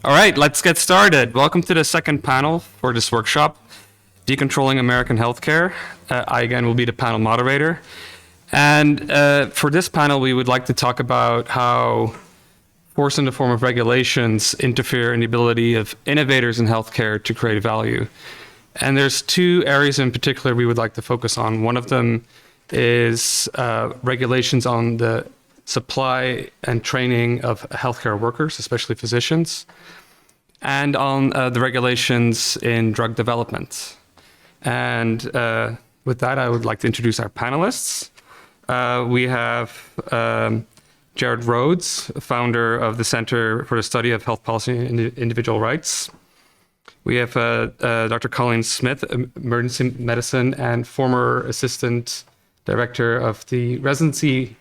All right, let's get started. Welcome to the second panel for this workshop, Decontrolling American Healthcare. I, again, will be the panel moderator. And for this panel, we would like to talk about how force in the form of regulations interfere in the ability of innovators in healthcare to create value. And there's two areas in particular we would like to focus on. One of them is regulations on the supply and training of healthcare workers, especially physicians, and on the regulations in drug development. And with that, I would like to introduce our panelists. We have Jared Rhoads, founder of the Center for the Study of Health Policy and Individual Rights. We have Dr. Colleen Smith, emergency medicine and former assistant director of the residency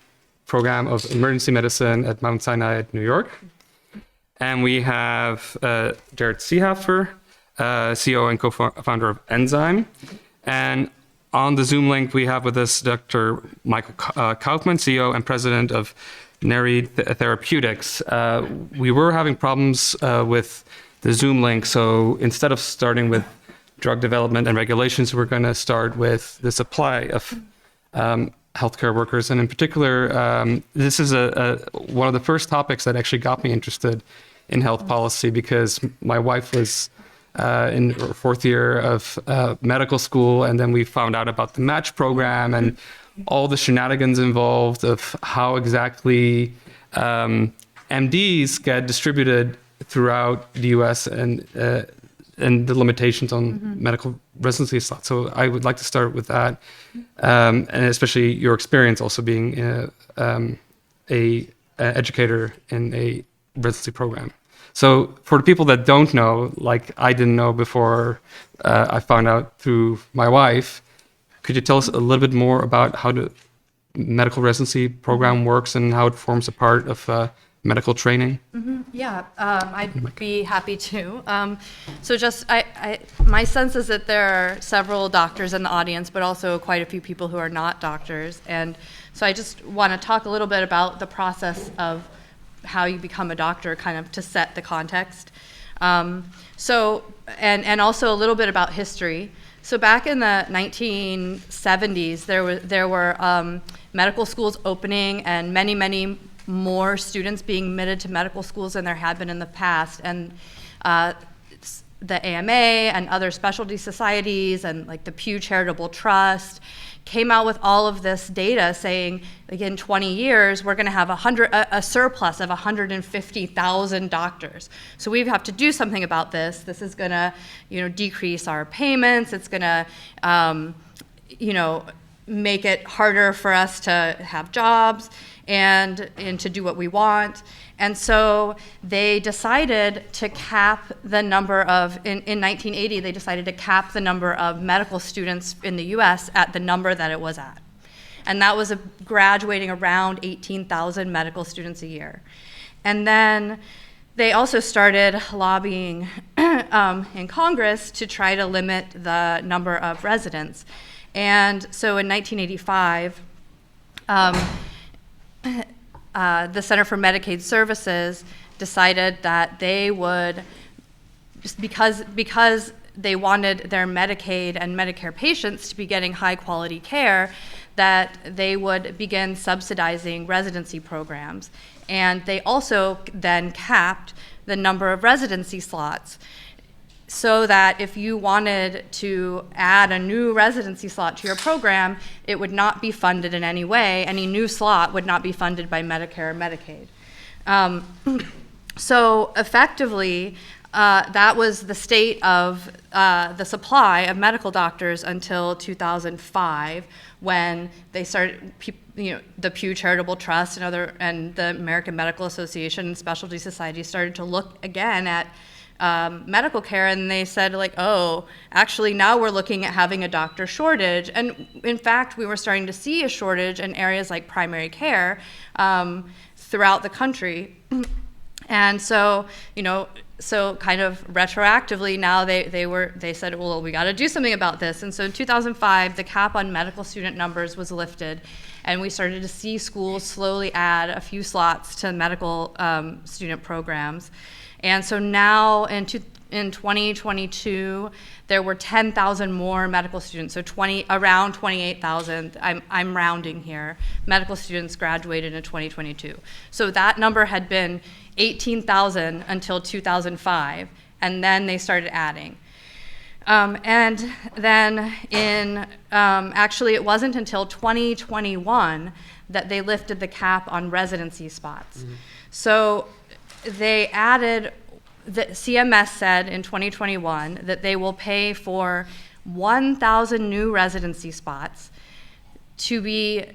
program of emergency medicine at Mount Sinai, New York. And we have Jared Seehafer, CEO and co-founder of Enzyme. And on the Zoom link, we have with us Dr. Michael Kauffman, CEO and president of Nereid Therapeutics. We were having problems with the Zoom link, so instead of starting with drug development and regulations, we're going to start with the supply of healthcare workers. And in particular, this is one of the first topics that actually got me interested in health policy, because my wife was in her fourth year of medical school, and then we found out about the match program and all the shenanigans involved of how exactly MDs get distributed throughout the US and the limitations on medical residency slots. So I would like to start with that, and especially your experience also being a educator in a residency program. So for the people that don't know, like I didn't know before I found out through my wife, could you tell us a little bit more about how the medical residency program works and how it forms a part of medical training? Yeah, I'd be happy to. So just, my sense is that there are several doctors in the audience, but also quite a few people who are not doctors. And so I just want to talk a little bit about the process of how you become a doctor, kind of to set the context. And also a little bit about history. So back in the 1970s, there were medical schools opening and many more students being admitted to medical schools than there had been in the past. And the AMA and other specialty societies and like the Pew Charitable Trust came out with all of this data saying, like, in 20 years, we're going to have a surplus of 150,000 doctors. So we have to do something about this. This is going to, decrease our payments. It's going to, make it harder for us to have jobs and to do what we want. And so they decided to cap the number of, in 1980, they decided to cap the number of medical students in the US at the number that it was at. And that was graduating around 18,000 medical students a year. And then they also started lobbying in Congress to try to limit the number of residents. And so in 1985, the Center for Medicaid Services decided that they would, just because they wanted their Medicaid and Medicare patients to be getting high quality care, that they would begin subsidizing residency programs. And they also then capped the number of residency slots, so that if you wanted to add a new residency slot to your program, it would not be funded in any way. Any new slot would not be funded by Medicare or Medicaid. So effectively, that was the state of the supply of medical doctors until 2005, when they started, the Pew Charitable Trust and the American Medical Association and specialty societies started to look again at medical care, and they said, like, oh, actually now we're looking at having a doctor shortage. And in fact, we were starting to see a shortage in areas like primary care throughout the country. And so, so kind of retroactively now they said, well, we got to do something about this. And so in 2005, the cap on medical student numbers was lifted, and we started to see schools slowly add a few slots to medical student programs. And so now in 2022, there were 10,000 more medical students, so around 28,000, I'm rounding here, medical students graduated in 2022. So that number had been 18,000 until 2005, and then they started adding. And then actually it wasn't until 2021 that they lifted the cap on residency spots. Mm-hmm. So they added, CMS said in 2021 that they will pay for 1,000 new residency spots to be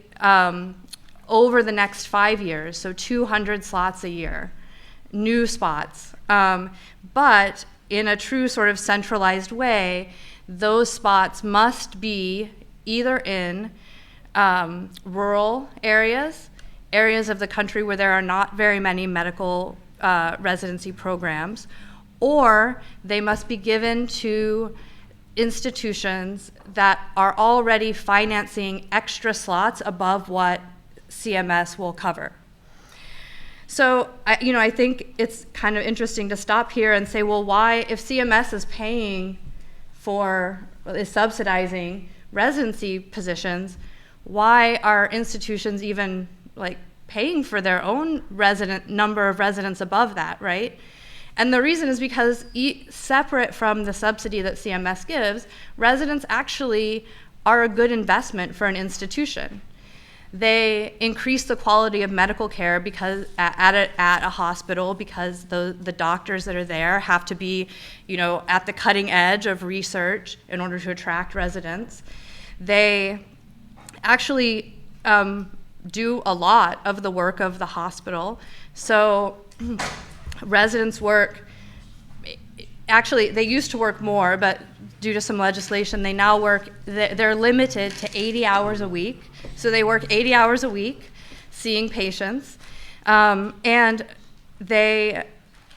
over the next 5 years, so 200 slots a year, new spots. But in a true sort of centralized way, those spots must be either in rural areas of the country where there are not very many medical residency programs, or they must be given to institutions that are already financing extra slots above what CMS will cover. So, I think it's kind of interesting to stop here and say, well, why, if CMS is subsidizing residency positions, why are institutions even paying for their own number of residents above that, right? And the reason is because separate from the subsidy that CMS gives, residents actually are a good investment for an institution. They increase the quality of medical care because at a hospital, because the doctors that are there have to be, at the cutting edge of research in order to attract residents. They actually do a lot of the work of the hospital. So residents work, actually they used to work more, but due to some legislation, they now they're limited to 80 hours a week. So they work 80 hours a week seeing patients, and they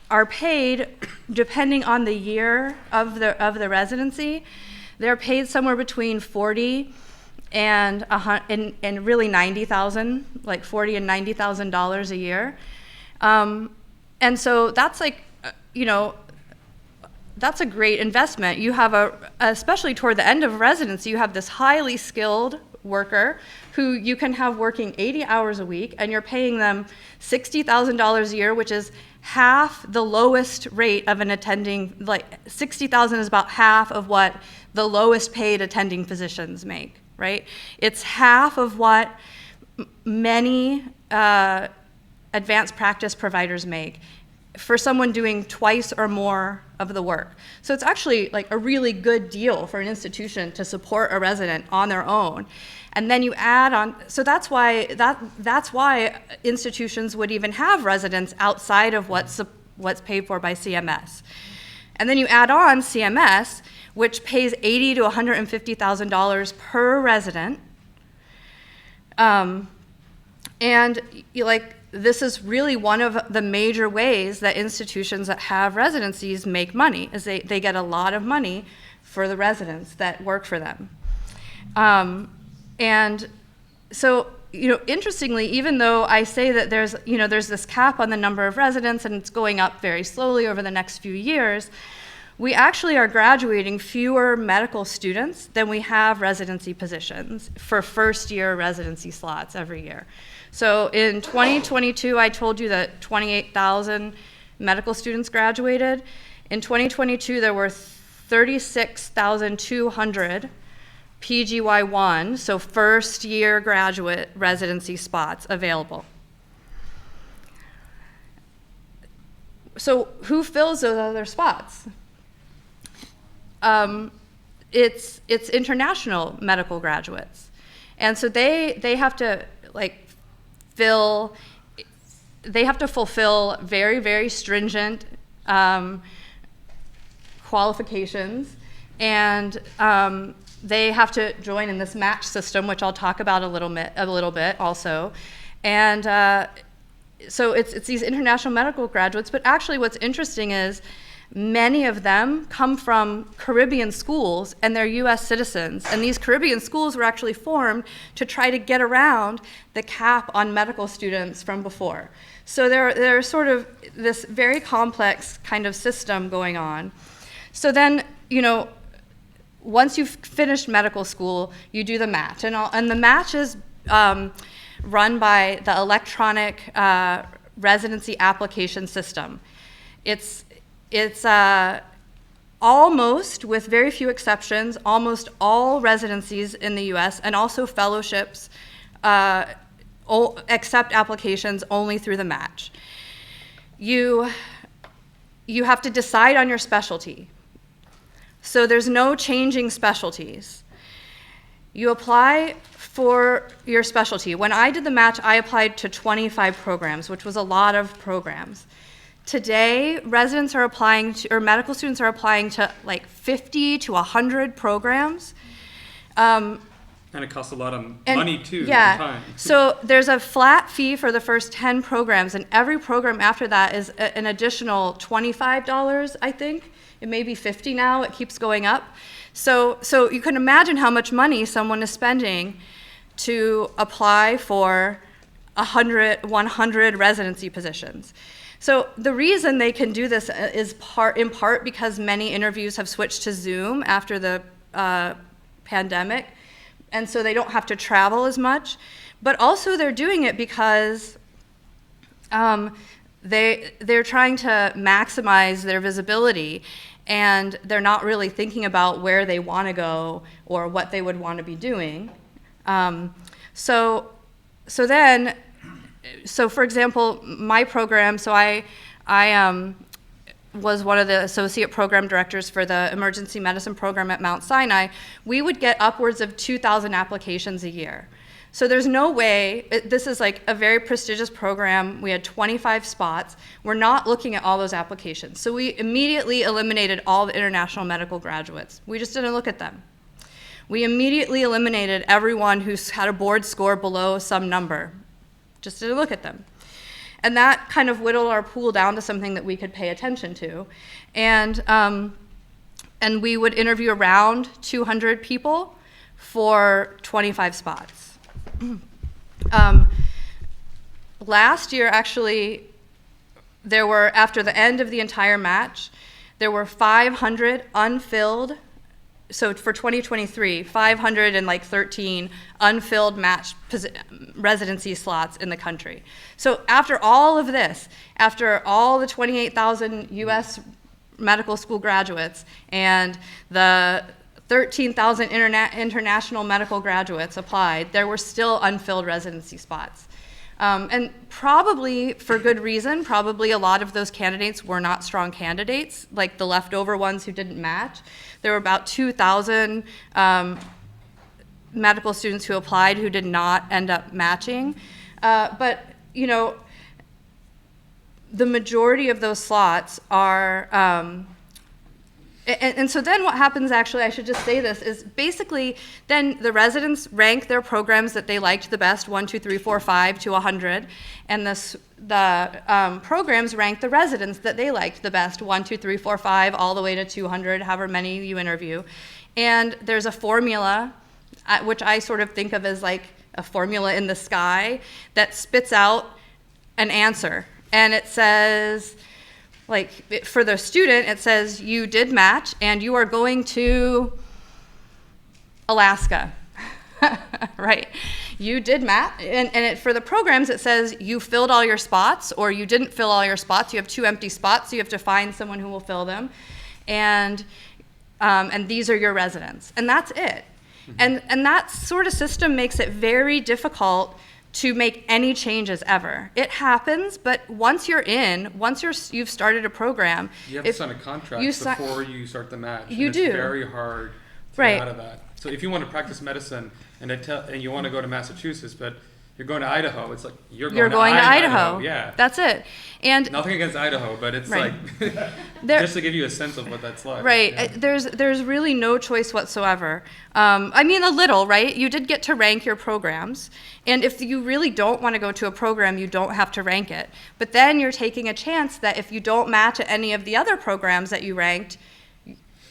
are paid, depending on the year of the residency, they're paid somewhere between 40 and really 90,000, like $40,000 and $90,000 a year. And so that's that's a great investment. You have especially toward the end of residency, you have this highly skilled worker who you can have working 80 hours a week, and you're paying them $60,000 a year, which is half the lowest rate of an attending, $60,000 is about half of what the lowest paid attending physicians make, right? It's half of what many advanced practice providers make for someone doing twice or more of the work. So it's actually a really good deal for an institution to support a resident on their own. And then you add on, so that's why institutions would even have residents outside of what's paid for by CMS. And then you add on CMS, which pays $80,000 to $150,000 per resident. And this is really one of the major ways that institutions that have residencies make money, is they get a lot of money for the residents that work for them. And so, interestingly, even though I say that there's this cap on the number of residents and it's going up very slowly over the next few years, we actually are graduating fewer medical students than we have residency positions for first-year residency slots every year. So in 2022, I told you that 28,000 medical students graduated. In 2022, there were 36,200 PGY1, so first-year graduate residency spots available. So who fills those other spots? It's international medical graduates. And so they have to fulfill very, very stringent qualifications, and they have to join in this match system, which I'll talk about a little bit also. And so it's these international medical graduates, but actually what's interesting is Many of them come from Caribbean schools, and they're US citizens. And these Caribbean schools were actually formed to try to get around the cap on medical students from before. So there's sort of this very complex kind of system going on. So then, once you've finished medical school, you do the match. And the match is run by the electronic residency application system. It's almost, with very few exceptions, almost all residencies in the US and also fellowships accept applications only through the match. You have to decide on your specialty. So there's no changing specialties. You apply for your specialty. When I did the match, I applied to 25 programs, which was a lot of programs. Today, residents are applying to, or medical students are applying to like 50 to 100 programs. And it costs a lot of money too. Yeah. At the time. So there's a flat fee for the first 10 programs, and every program after that is an additional $25, I think. It may be 50 now. It keeps going up. So you can imagine how much money someone is spending to apply for 100 residency positions. So the reason they can do this is in part because many interviews have switched to Zoom after the pandemic, and so they don't have to travel as much. But also they're doing it because they're trying to maximize their visibility, and they're not really thinking about where they want to go or what they would want to be doing. So for example, my program, so I was one of the associate program directors for the emergency medicine program at Mount Sinai. We would get upwards of 2,000 applications a year. So there's no way, this is like a very prestigious program. We had 25 spots. We're not looking at all those applications. So we immediately eliminated all the international medical graduates. We just didn't look at them. We immediately eliminated everyone who's had a board score below some number. Just didn't look at them. And that kind of whittled our pool down to something that we could pay attention to. And we would interview around 200 people for 25 spots. Last year, actually, there were, after the end of the entire match, there were 500 unfilled, so for 2023, 513 unfilled match residency slots in the country. So after all of this, after all the 28,000 US medical school graduates and the 13,000 international medical graduates applied, there were still unfilled residency spots. And probably for good reason, probably a lot of those candidates were not strong candidates, like the leftover ones who didn't match. There were about 2,000 medical students who applied who did not end up matching. But, the majority of those slots are, and so then what happens, actually, I should just say this, is basically then the residents rank their programs that they liked the best, 1, 2, 3, 4, 5 to 100, and the programs rank the residents that they liked the best, 1, 2, 3, 4, 5, all the way to 200, however many you interview. And there's a formula, which I sort of think of as like a formula in the sky, that spits out an answer. And it says, like, for the student, it says you did match and you are going to Alaska, right? You did match, and for the programs, it says you filled all your spots or you didn't fill all your spots. You have 2 empty spots, so you have to find someone who will fill them. And these are your residents, and that's it. Mm-hmm. And that sort of system makes it very difficult to make any changes ever. It happens, but once you've started a program, you have to sign a contract before you start the match. You do. It's very hard to get out of that. So if you want to practice medicine and you want to go to Massachusetts, but you're going to Idaho. It's like you're going to Idaho. Yeah. That's it. And nothing against Idaho, but it's right. like just to give you a sense of what that's like. Right. Yeah. There's really no choice whatsoever. I mean, a little, right? You did get to rank your programs. And if you really don't want to go to a program, you don't have to rank it. But then you're taking a chance that if you don't match at any of the other programs that you ranked,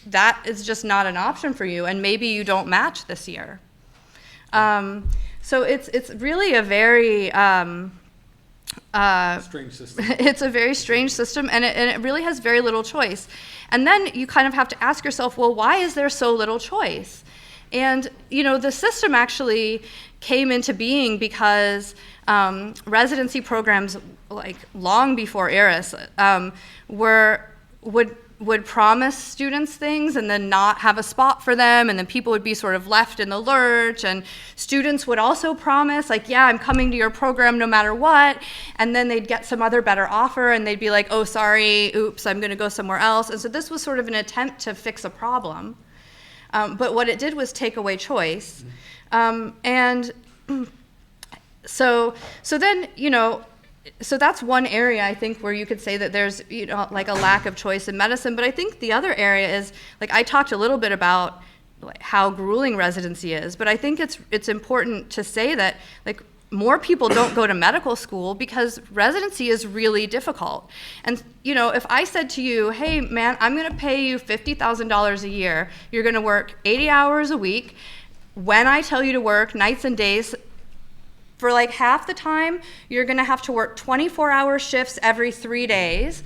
that is just not an option for you. And maybe you don't match this year. So it's really a very strange system. It's a very strange system, and it really has very little choice. And then you kind of have to ask yourself, well, why is there so little choice? And the system actually came into being because residency programs, like long before ERAS, would promise students things and then not have a spot for them, and then people would be sort of left in the lurch, and students would also promise, like, yeah, I'm coming to your program no matter what, and then they'd get some other better offer, and they'd be like, oh, sorry, oops, I'm gonna go somewhere else. And so this was sort of an attempt to fix a problem, but what it did was take away choice. And so then, so that's one area, I think, where you could say that there's, like a lack of choice in medicine. But I think the other area is, like, I talked a little bit about like how grueling residency is, but I think it's important to say that, like, more people don't go to medical school because residency is really difficult. And, if I said to you, hey, man, I'm going to pay you $50,000 a year, you're going to work 80 hours a week, when I tell you to work nights and days, for like half the time, you're gonna have to work 24-hour shifts every 3 days,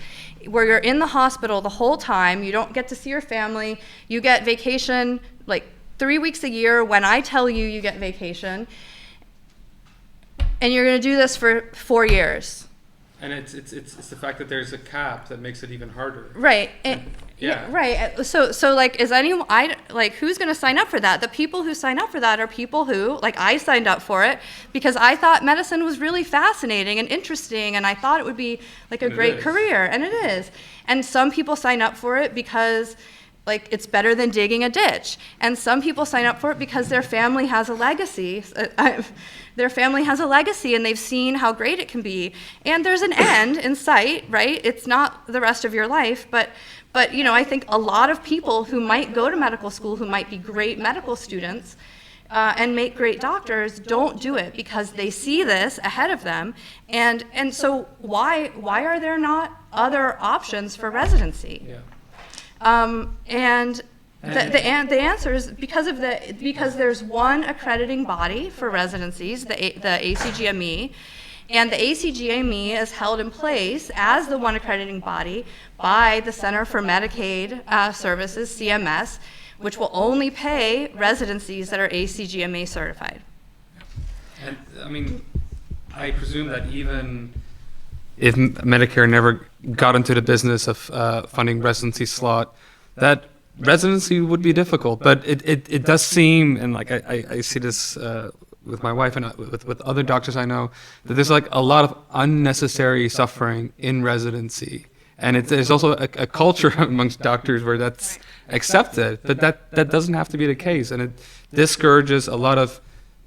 where you're in the hospital the whole time, you don't get to see your family, you get vacation like 3 weeks a year when I tell you you get vacation, and you're gonna do this for 4 years. And it's the fact that there's a cap that makes it even harder. Right. Yeah. Right. So like, who's going to sign up for that? The people who sign up for that are people who, like, I signed up for it because I thought medicine was really fascinating and interesting, and I thought it would be like a great career, and it is. And some people sign up for it because, like, it's better than digging a ditch. And some people sign up for it because their family has a legacy. Their family has a legacy, and they've seen how great it can be. And there's an end in sight, right? It's not the rest of your life, but I think a lot of people who might go to medical school, who might be great medical students and make great doctors, don't do it because they see this ahead of them. And so why are there not other options for residency? Yeah. And the answer is because there's one accrediting body for residencies, the ACGME, and the ACGME is held in place as the one accrediting body by the Center for Medicaid Services, CMS, which will only pay residencies that are ACGME certified. And I mean, I presume that even if Medicare never got into the business of funding residency slot, that residency would be difficult. But it does seem, and like I see this with my wife and with other doctors I know, that there's like a lot of unnecessary suffering in residency. And there's also a culture amongst doctors where that's accepted, but that doesn't have to be the case. And it discourages a lot of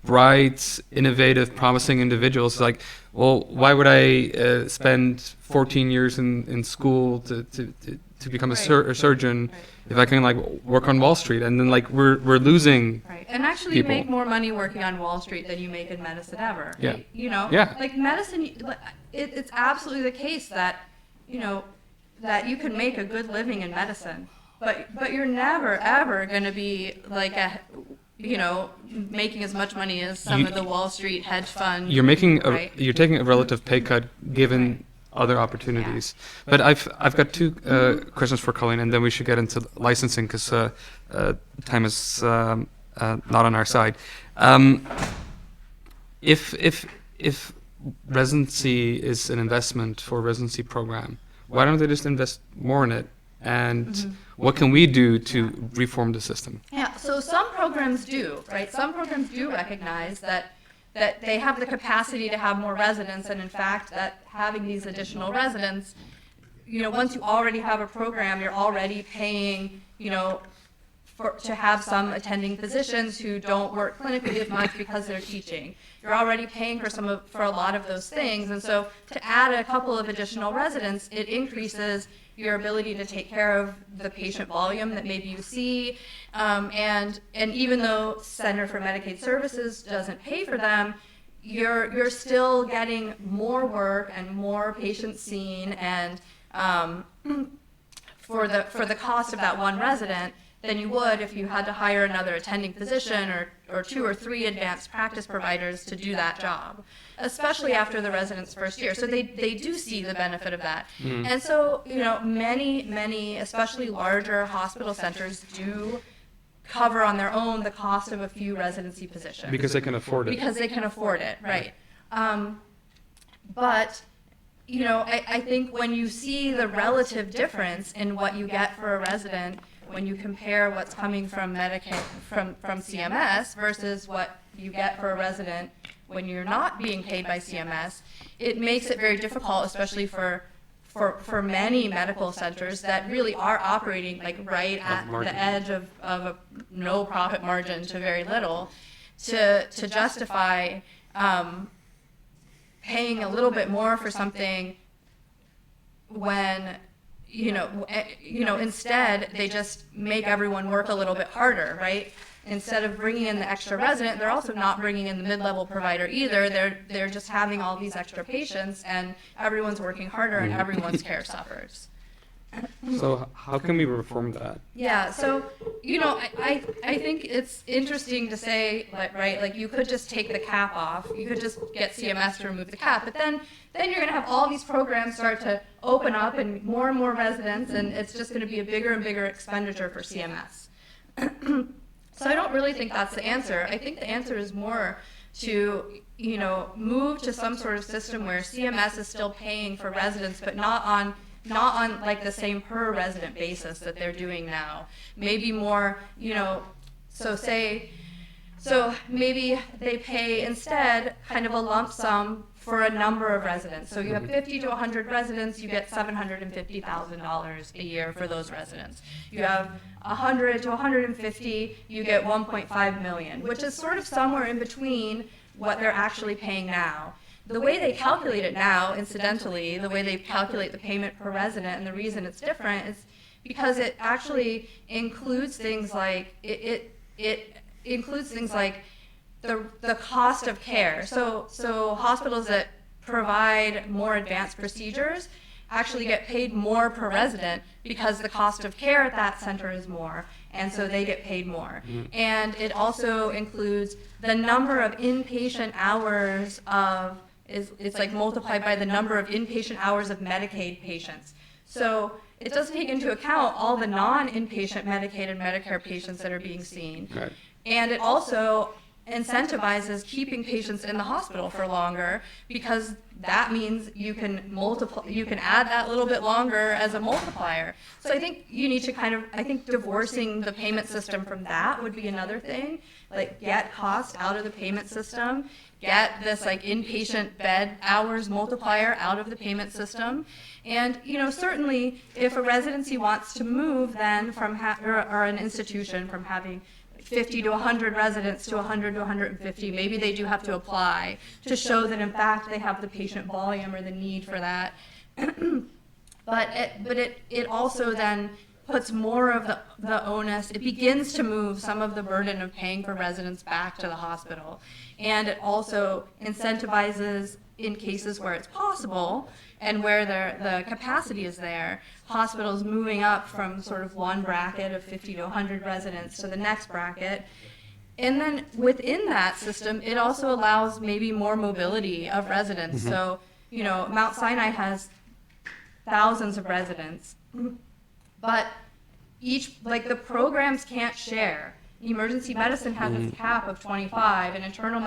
bright, innovative, promising individuals. Like, well, why would I spend 14 years in school to become a surgeon if I can like work on Wall Street? And then like we're losing. Right. And actually, people. You make more money working on Wall Street than you make in medicine ever. Yeah. Yeah. Like medicine, it's absolutely the case that that you can make a good living in medicine, but you're never ever going to be like making as much money as some of the Wall Street hedge fund. You're making right? You're taking a relative pay cut given other opportunities. Yeah. But I've got two questions for Colleen, and then we should get into licensing because time is not on our side. If residency is an investment for a residency program, why don't they just invest more in it? And what can we do to reform the system? Yeah, so some programs do, right? Some programs do recognize that they have the capacity to have more residents, and in fact, that having these additional residents, once you already have a program, you're already paying, to have some attending physicians who don't work clinically as much because they're teaching. You're already paying for a lot of those things, and so to add a couple of additional residents, it increases your ability to take care of the patient volume that maybe you see, and even though Center for Medicaid Services doesn't pay for them, you're still getting more work and more patients seen, and for the cost of that one resident than you would if you had to hire another attending physician or 2 or 3 advanced practice providers to do that job, especially after the resident's first year. So they do see the benefit of that. And so, many, especially larger hospital centers do cover on their own the cost of a few residency positions. Because they can afford it. Because they can afford it, right. But I think when you see the relative difference in what you get for a resident, when you compare what's coming from Medicaid, from CMS versus what you get for a resident when you're not being paid by CMS, it makes it very difficult, especially for many medical centers that really are operating like right at the edge of a no profit margin to very little, to justify paying a little bit more for something when instead they just make everyone work a little bit harder, right? Instead of bringing in the extra resident, they're also not bringing in the mid-level provider either. They're just having all these extra patients, and everyone's working harder, and everyone's care suffers. So how can we reform that? Yeah, so, I think it's interesting to say, right, like you could just take the cap off. You could just get CMS to remove the cap, but then you're going to have all these programs start to open up and more residents, and it's just going to be a bigger and bigger expenditure for CMS. So I don't really think that's the answer. I think the answer is more to, move to some sort of system where CMS is still paying for residents, but not on like the same per resident basis that they're doing now. Maybe more, so maybe they pay instead kind of a lump sum for a number of residents. So you have 50 to 100 residents, you get $750,000 a year for those residents. You have 100 to 150, you get 1.5 million, which is sort of somewhere in between what they're actually paying now. The way they calculate it now, incidentally, the way they calculate the payment per resident, and the reason it's different is because it actually includes things like it includes things like the cost of care. So hospitals that provide more advanced procedures actually get paid more per resident because the cost of care at that center is more, and so they get paid more. And it also includes the number of inpatient hours of it's like multiplied by the number of inpatient hours of Medicaid patients. So it doesn't take into account all the non-inpatient Medicaid and Medicare patients that are being seen. Right. And it also incentivizes keeping patients in the hospital for longer, because that means you can add that little bit longer as a multiplier. So I think you need to I think divorcing the payment system from that would be another thing. Like, get cost out of the payment system, get this like inpatient bed hours multiplier out of the payment system. And certainly if a residency wants to move then from or an institution from having 50 to 100 residents to 100 to 150, maybe they do have to apply to show that in fact they have the patient volume or the need for that. But it also then puts more of the onus, it begins to move some of the burden of paying for residents back to the hospital. And it also incentivizes, in cases where it's possible and where the capacity is there, hospitals moving up from sort of one bracket of 50 to 100 residents to the next bracket. And then within that system, it also allows maybe more mobility of residents. So, Mount Sinai has thousands of residents, but the programs can't share. Emergency medicine has its cap of 25, and internal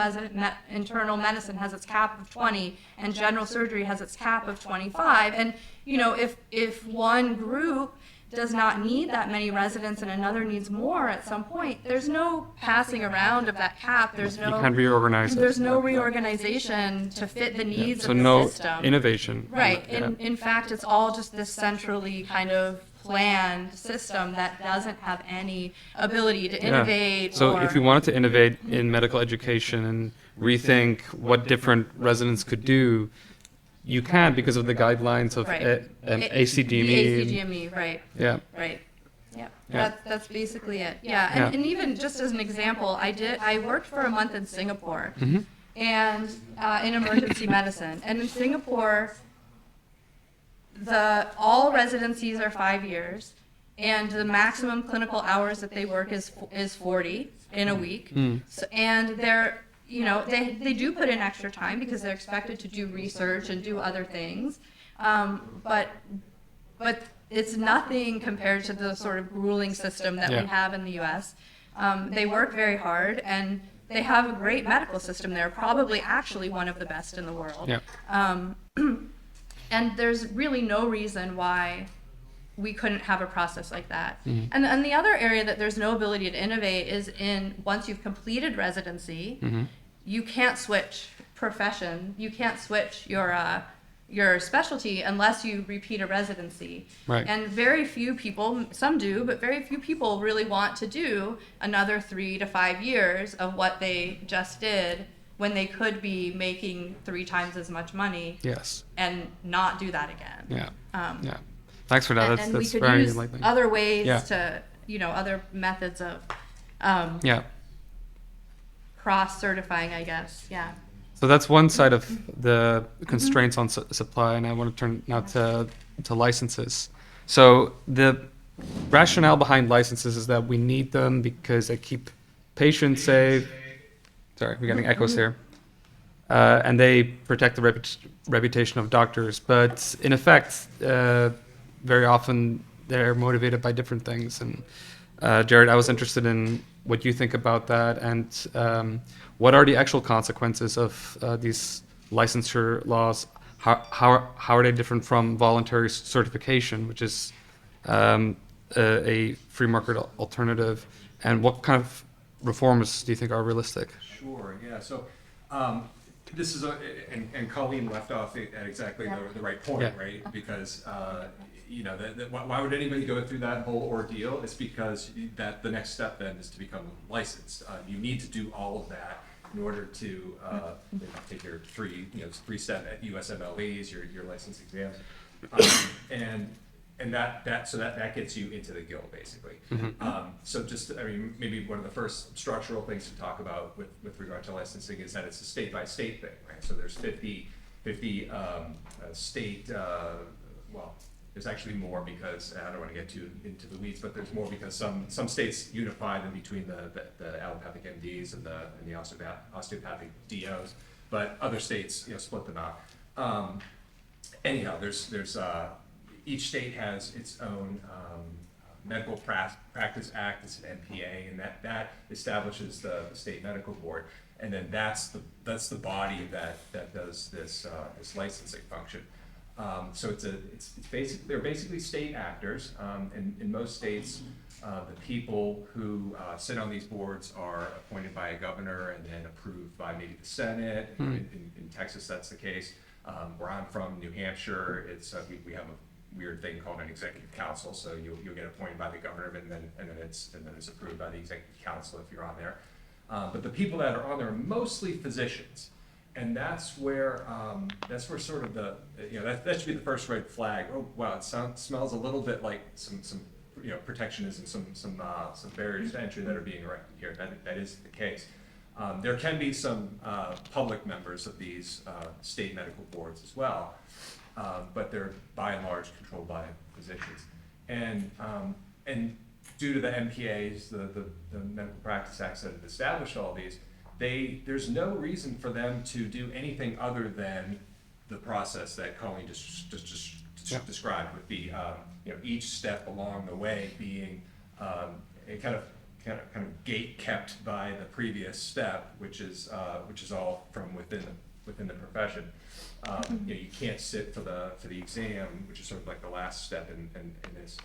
medicine has its cap of 20, and general surgery has its cap of 25. And if one group does not need that many residents and another needs more at some point, there's no passing around of that cap. There's no, you can reorganize it. There's no reorganization to fit the needs so of the no system. Innovation. Right. In fact, it's all just this centrally kind of planned system that doesn't have any ability to innovate. So or, if you wanted to innovate in medical education and rethink what different residents could do, you can because of the guidelines of ACDME. The ACDME, right. Yeah. Right. Yeah. Yeah. That's basically it. Yeah. And even just as an example, I worked for a month in Singapore and in emergency medicine. And in Singapore, all residencies are 5 years, and the maximum clinical hours that they work is 40 in a week. So, and they're, they do put in extra time because they're expected to do research and do other things, but it's nothing compared to the sort of grueling system that we have in the U.S. They work very hard, and they have a great medical system. They're probably actually one of the best in the world. And there's really no reason why we couldn't have a process like that. And the other area that there's no ability to innovate is once you've completed residency, you can't switch profession. You can't switch your specialty unless you repeat a residency. Right. And very few people, some do, but very few people really want to do another 3 to 5 years of what they just did when they could be making 3 times as much money. Yes. And not do that again. Yeah. Thanks for that. And That's we could very use enlightening. other ways to, other methods of cross-certifying, I guess. Yeah. So that's one side of the constraints on supply, and I want to turn now to licenses. So the rationale behind licenses is that we need them because they keep patients safe. Sorry, we're getting echoes here. And they protect the reputation of doctors. But in effect, very often they're motivated by different things. And Jared, I was interested in what you think about that, and what are the actual consequences of these licensure laws? How are they different from voluntary certification, which is a free market alternative? And what kind of reforms do you think are realistic? Sure, yeah. So this is and Colleen left off at exactly the right point, right? Because why would anybody go through that whole ordeal? It's because that the next step then is to become licensed. You need to do all of that in order to take your three-step at USMLEs, your license exams, and that gets you into the guild basically. So maybe one of the first structural things to talk about with regard to licensing is that it's a state-by-state thing, right? So there's 50 state, there's actually more because I don't want to get too into the weeds, but there's more because some states unify them between the allopathic MDs and the osteopathic DOs, but other states split them out. Anyhow, there's each state has its own medical practice act. It's an MPA, and that establishes the state medical board, and then that's the body that does this licensing function. So they're basically state actors. In most states, the people who sit on these boards are appointed by a governor and then approved by maybe the Senate. In Texas, that's the case. Where I'm from, New Hampshire, we have a weird thing called an executive council. So you'll get appointed by the governor, and then it's approved by the executive council if you're on there. But the people that are on there are mostly physicians. And that's where sort of that should be the first red flag. Oh wow, it smells a little bit like some protectionism, some barriers to entry that are being erected here. That is the case. There can be some public members of these state medical boards as well, but they're by and large controlled by physicians. And due to the MPAs, the medical practice acts that have established all these, there's no reason for them to do anything other than the process that Colleen just described, with the each step along the way being kind of gate kept by the previous step, which is all from within the profession. You can't sit for the exam, which is sort of like the last step in this,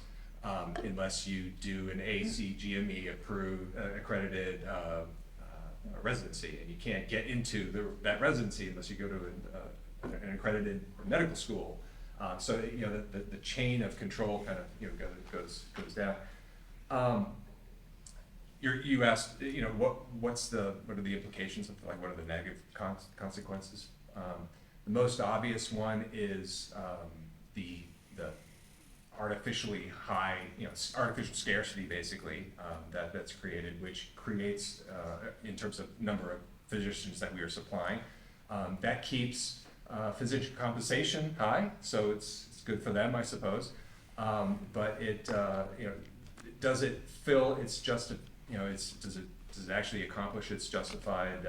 unless you do an ACGME approved accredited residency, and you can't get into that residency unless you go to an accredited medical school. So the chain of control kind of goes down. You asked what are the implications of, like, what are the negative consequences? The most obvious one is the artificially high, artificial scarcity basically, that's created, which creates in terms of number of physicians that we are supplying, that keeps physician compensation high, so it's good for them, I suppose. But does it fill its does it actually accomplish its justified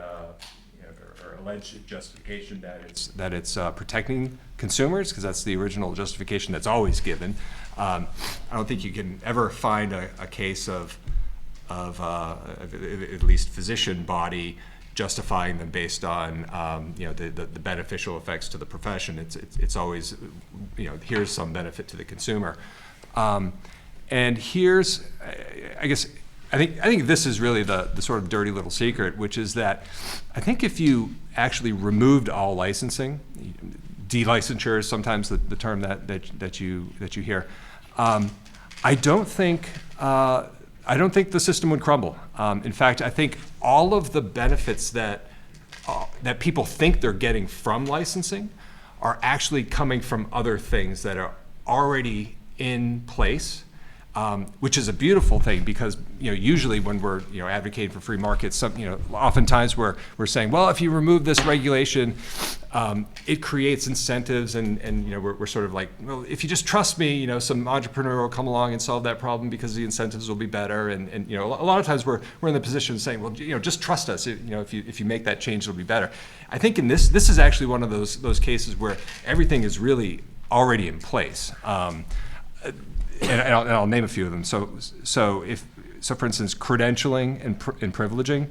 or alleged justification that it's protecting consumers, because that's the original justification that's always given. I don't think you can ever find a case of at least physician body justifying them based on the beneficial effects to the profession. It's always here's some benefit to the consumer, and here's I think this is really the sort of dirty little secret, which is that I think if you actually removed all licensing, delicensure is sometimes the term that you hear, I don't think the system would crumble. In fact, I think all of the benefits that people think they're getting from licensing are actually coming from other things that are already in place. Which is a beautiful thing, because usually when we're advocating for free markets, oftentimes we're saying, well, if you remove this regulation, it creates incentives, and we're sort of like, well, if you just trust me, some entrepreneur will come along and solve that problem because the incentives will be better, and a lot of times we're in the position of saying, well, just trust us, if you make that change, it'll be better. I think in this is actually one of those cases where everything is really already in place. And I'll name a few of them. So for instance, credentialing and privileging.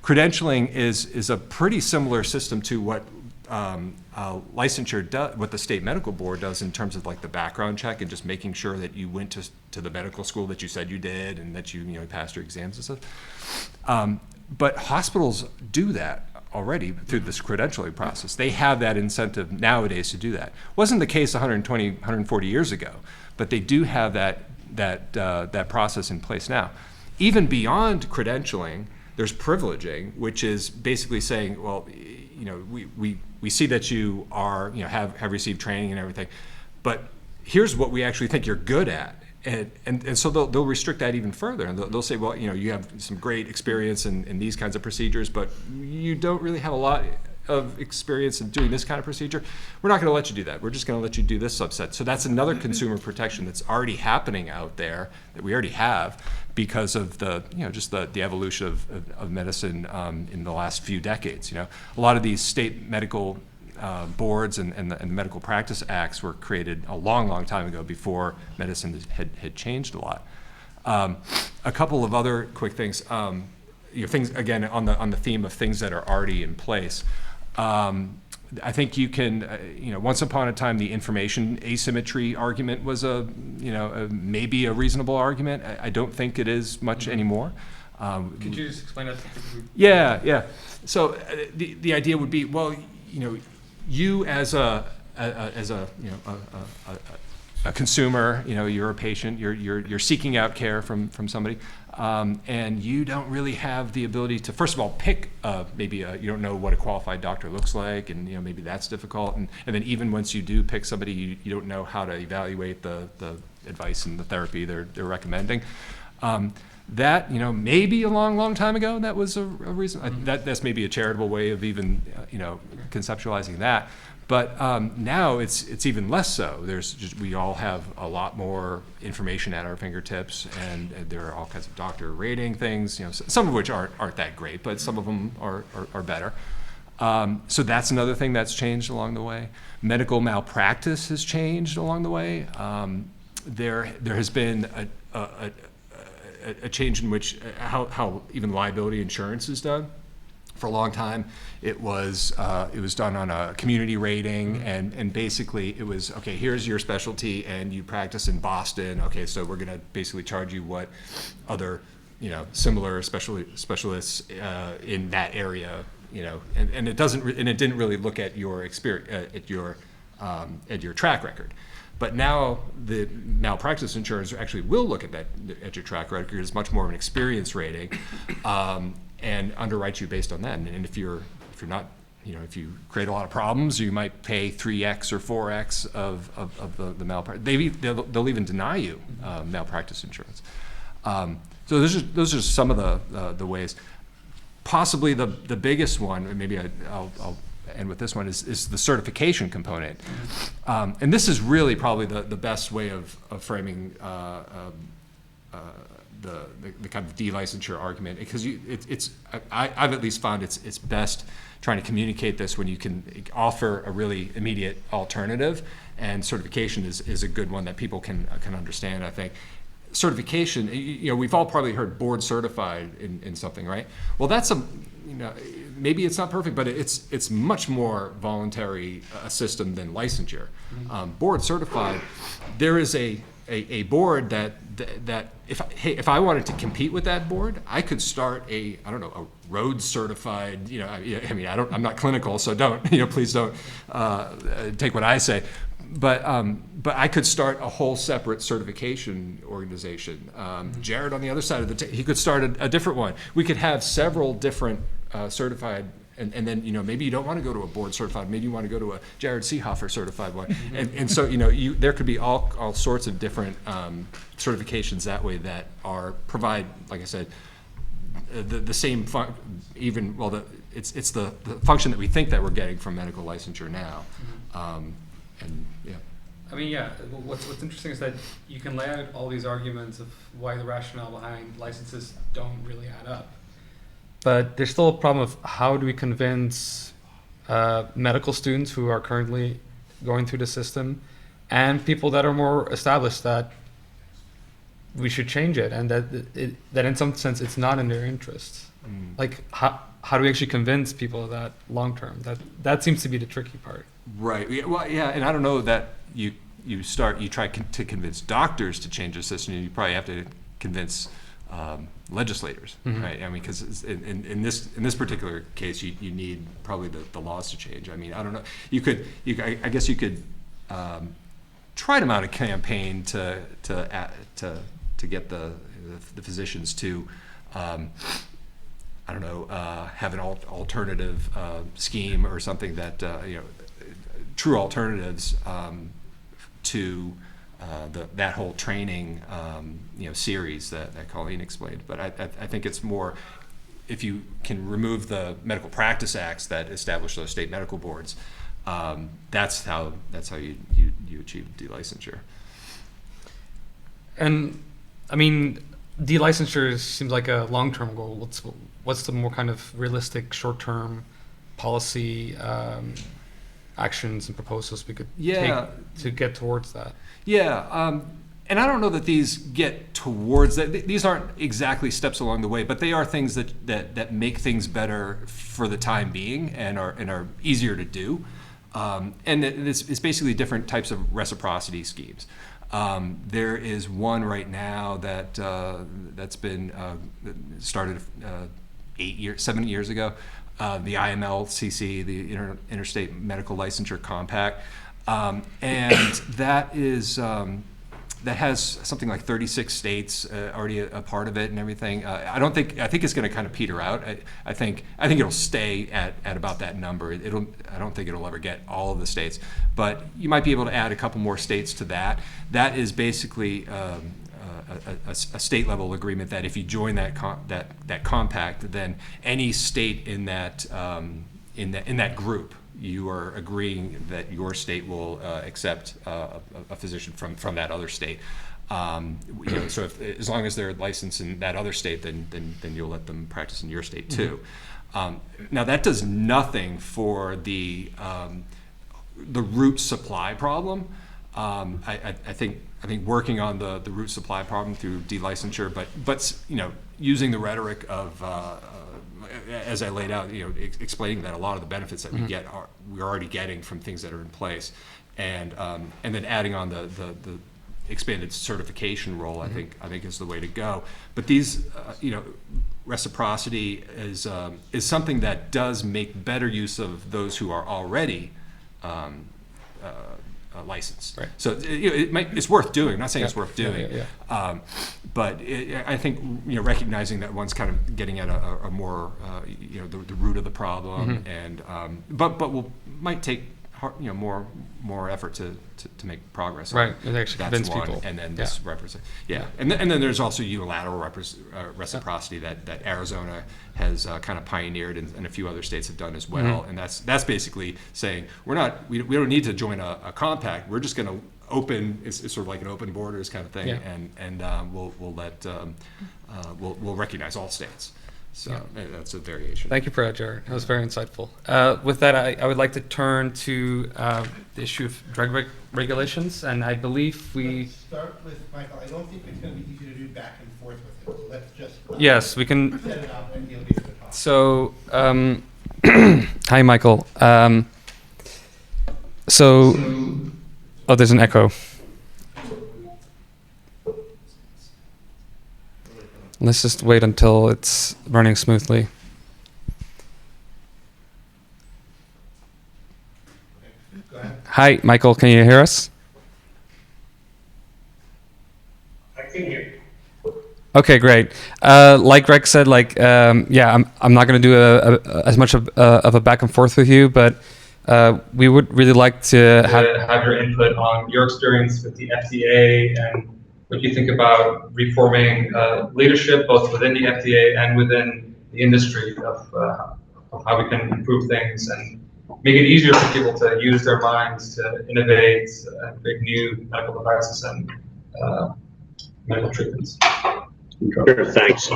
Credentialing is a pretty similar system to what licensure does, what the state medical board does in terms of like the background check and just making sure that you went to the medical school that you said you did, and that you passed your exams and stuff. But hospitals do that already through this credentialing process. They have that incentive nowadays to do that. Wasn't the case 140 years ago, but they do have that process in place now. Even beyond credentialing, there's privileging, which is basically saying, well, we see that you are have received training and everything, but here's what we actually think you're good at. And so they'll restrict that even further, and they'll say, well, you have some great experience in these kinds of procedures, but you don't really have a lot of experience in doing this kind of procedure. We're not going to let you do that. We're just going to let you do this subset. So that's another consumer protection that's already happening out there that we already have because of the evolution of medicine in the last few decades. A lot of these state medical boards and the medical practice acts were created a long time ago, before medicine had changed a lot. A couple of other quick things. Things again on the theme of things that are already in place. I think you can, once upon a time, the information asymmetry argument was maybe a reasonable argument. I don't think it is much anymore. Could you just explain that? Yeah. So the idea would be, well, you as a consumer, you're a patient, you're seeking out care from somebody, and you don't really have the ability to, first of all, pick you don't know what a qualified doctor looks like, and maybe that's difficult, and then even once you do pick somebody, you don't know how to evaluate the advice and the therapy they're recommending. That maybe a long time ago that was a reason. That's maybe a charitable way of even conceptualizing that. But now it's even less so. We all have a lot more information at our fingertips, and there are all kinds of doctor rating things. Some of which aren't that great, but some of them are better. So that's another thing that's changed along the way. Medical malpractice has changed along the way. There has been a change in which how even liability insurance is done. For a long time, it was done on a community rating, and basically it was, okay, here's your specialty, and you practice in Boston. Okay, so we're going to basically charge you what other similar specialists in that area, and it didn't really look at your experience, at your at your track record. But now the malpractice insurance actually will look at your track record. It's much more of an experience rating, and underwrite you based on that. And if you're not, if you create a lot of problems, you might pay 3x or 4x of the malpractice. They'll even deny you malpractice insurance. So those are some of the ways. Possibly the biggest one, and maybe I'll end with this one, is the certification component. And this is really probably the best way of framing the kind of de-licensure argument, because I've at least found it's best trying to communicate this when you can offer a really immediate alternative, and certification is a good one that people can understand, I think. Certification, we've all probably heard board certified in something, right? Well, that's maybe it's not perfect, but it's much more voluntary a system than licensure. Board certified, there is a board that if I wanted to compete with that board, I could start a Rhoads certified. I'm not clinical, so don't please don't take what I say. But I could start a whole separate certification organization. Jared on the other side of the he could start a different one. We could have several different certified, and then maybe you don't want to go to a board certified. Maybe you want to go to a Jared Seehafer certified one. And so there could be all sorts of different certifications that way that provide, like I said, the same it's the function that we think that we're getting from medical licensure now. And yeah. I mean, yeah, what's interesting is that you can lay out all these arguments of why the rationale behind licenses don't really add up. But there's still a problem of how do we convince medical students who are currently going through the system and people that are more established that we should change it, and that in some sense it's not in their interests. Like how do we actually convince people of that long term? That seems to be the tricky part. Right. Well, yeah, and I don't know that you try to convince doctors to change the system. You probably have to convince legislators, right? I mean, because in this particular case, you need probably the laws to change. I mean, I don't know. I guess you could try to mount a campaign to get the physicians to have an alternative scheme or something that true alternatives to that whole training series that Colleen explained. But I think it's more, if you can remove the medical practice acts that establish those state medical boards, that's how you achieve de-licensure. And I mean, de-licensure seems like a long-term goal. What's the more kind of realistic short-term policy actions and proposals we could take to get towards that? Yeah, and I don't know that these get towards that. These aren't exactly steps along the way, but they are things that make things better for the time being and are easier to do. And it's basically different types of reciprocity schemes. There is one right now that's been started 7 years ago. The IMLCC, the Interstate Medical Licensure Compact, and that has something like 36 states already a part of it and everything. I think it's going to kind of peter out. I think it'll stay at about that number. I don't think it'll ever get all of the states, but you might be able to add a couple more states to that. That is basically a state level agreement that if you join that compact, then any state in that group, you are agreeing that your state will accept a physician from that other state. So as long as they're licensed in that other state, then you'll let them practice in your state too. Now that does nothing for the root supply problem. I think working on the root supply problem through de-licensure, but using the rhetoric of as I laid out, explaining that a lot of the benefits that we're already getting from things that are in place, and then adding on the expanded certification role, I think is the way to go. But these, reciprocity is something that does make better use of those who are already license. Right. So it's worth doing. I'm not saying it's worth doing, Yeah. but I think recognizing that one's kind of getting at a more the root of the problem, and but might take more effort to make progress. Right, and actually That's convince one, people. and then this represent. Yeah, and then there's also unilateral reciprocity that Arizona has kind of pioneered, and a few other states have done as well. And that's basically saying we don't need to join a compact. We're just going to open. It's sort of like an open borders kind of thing, and we'll recognize all states. So that's a variation. Thank you for that, Jared. That was very insightful. With that, I would like to turn to the issue of drug regulations, and I believe we... Let's start with Michael. I don't think it's going to be easy to do back and forth with him. Let's just Yes, we can... set it up and he'll be able to talk. So, hi, Michael. Oh, there's an echo. Let's just wait until it's running smoothly. Go ahead. Hi, Michael, can you hear us? I can hear you. Okay, great. Like Greg said, I'm not going to do as much of a back and forth with you, but we would really like to have your input on your experience with the FDA and what you think about reforming leadership, both within the FDA and within the industry, of how we can improve things and make it easier for people to use their minds to innovate and create new medical devices and medical treatments. Sure, thanks.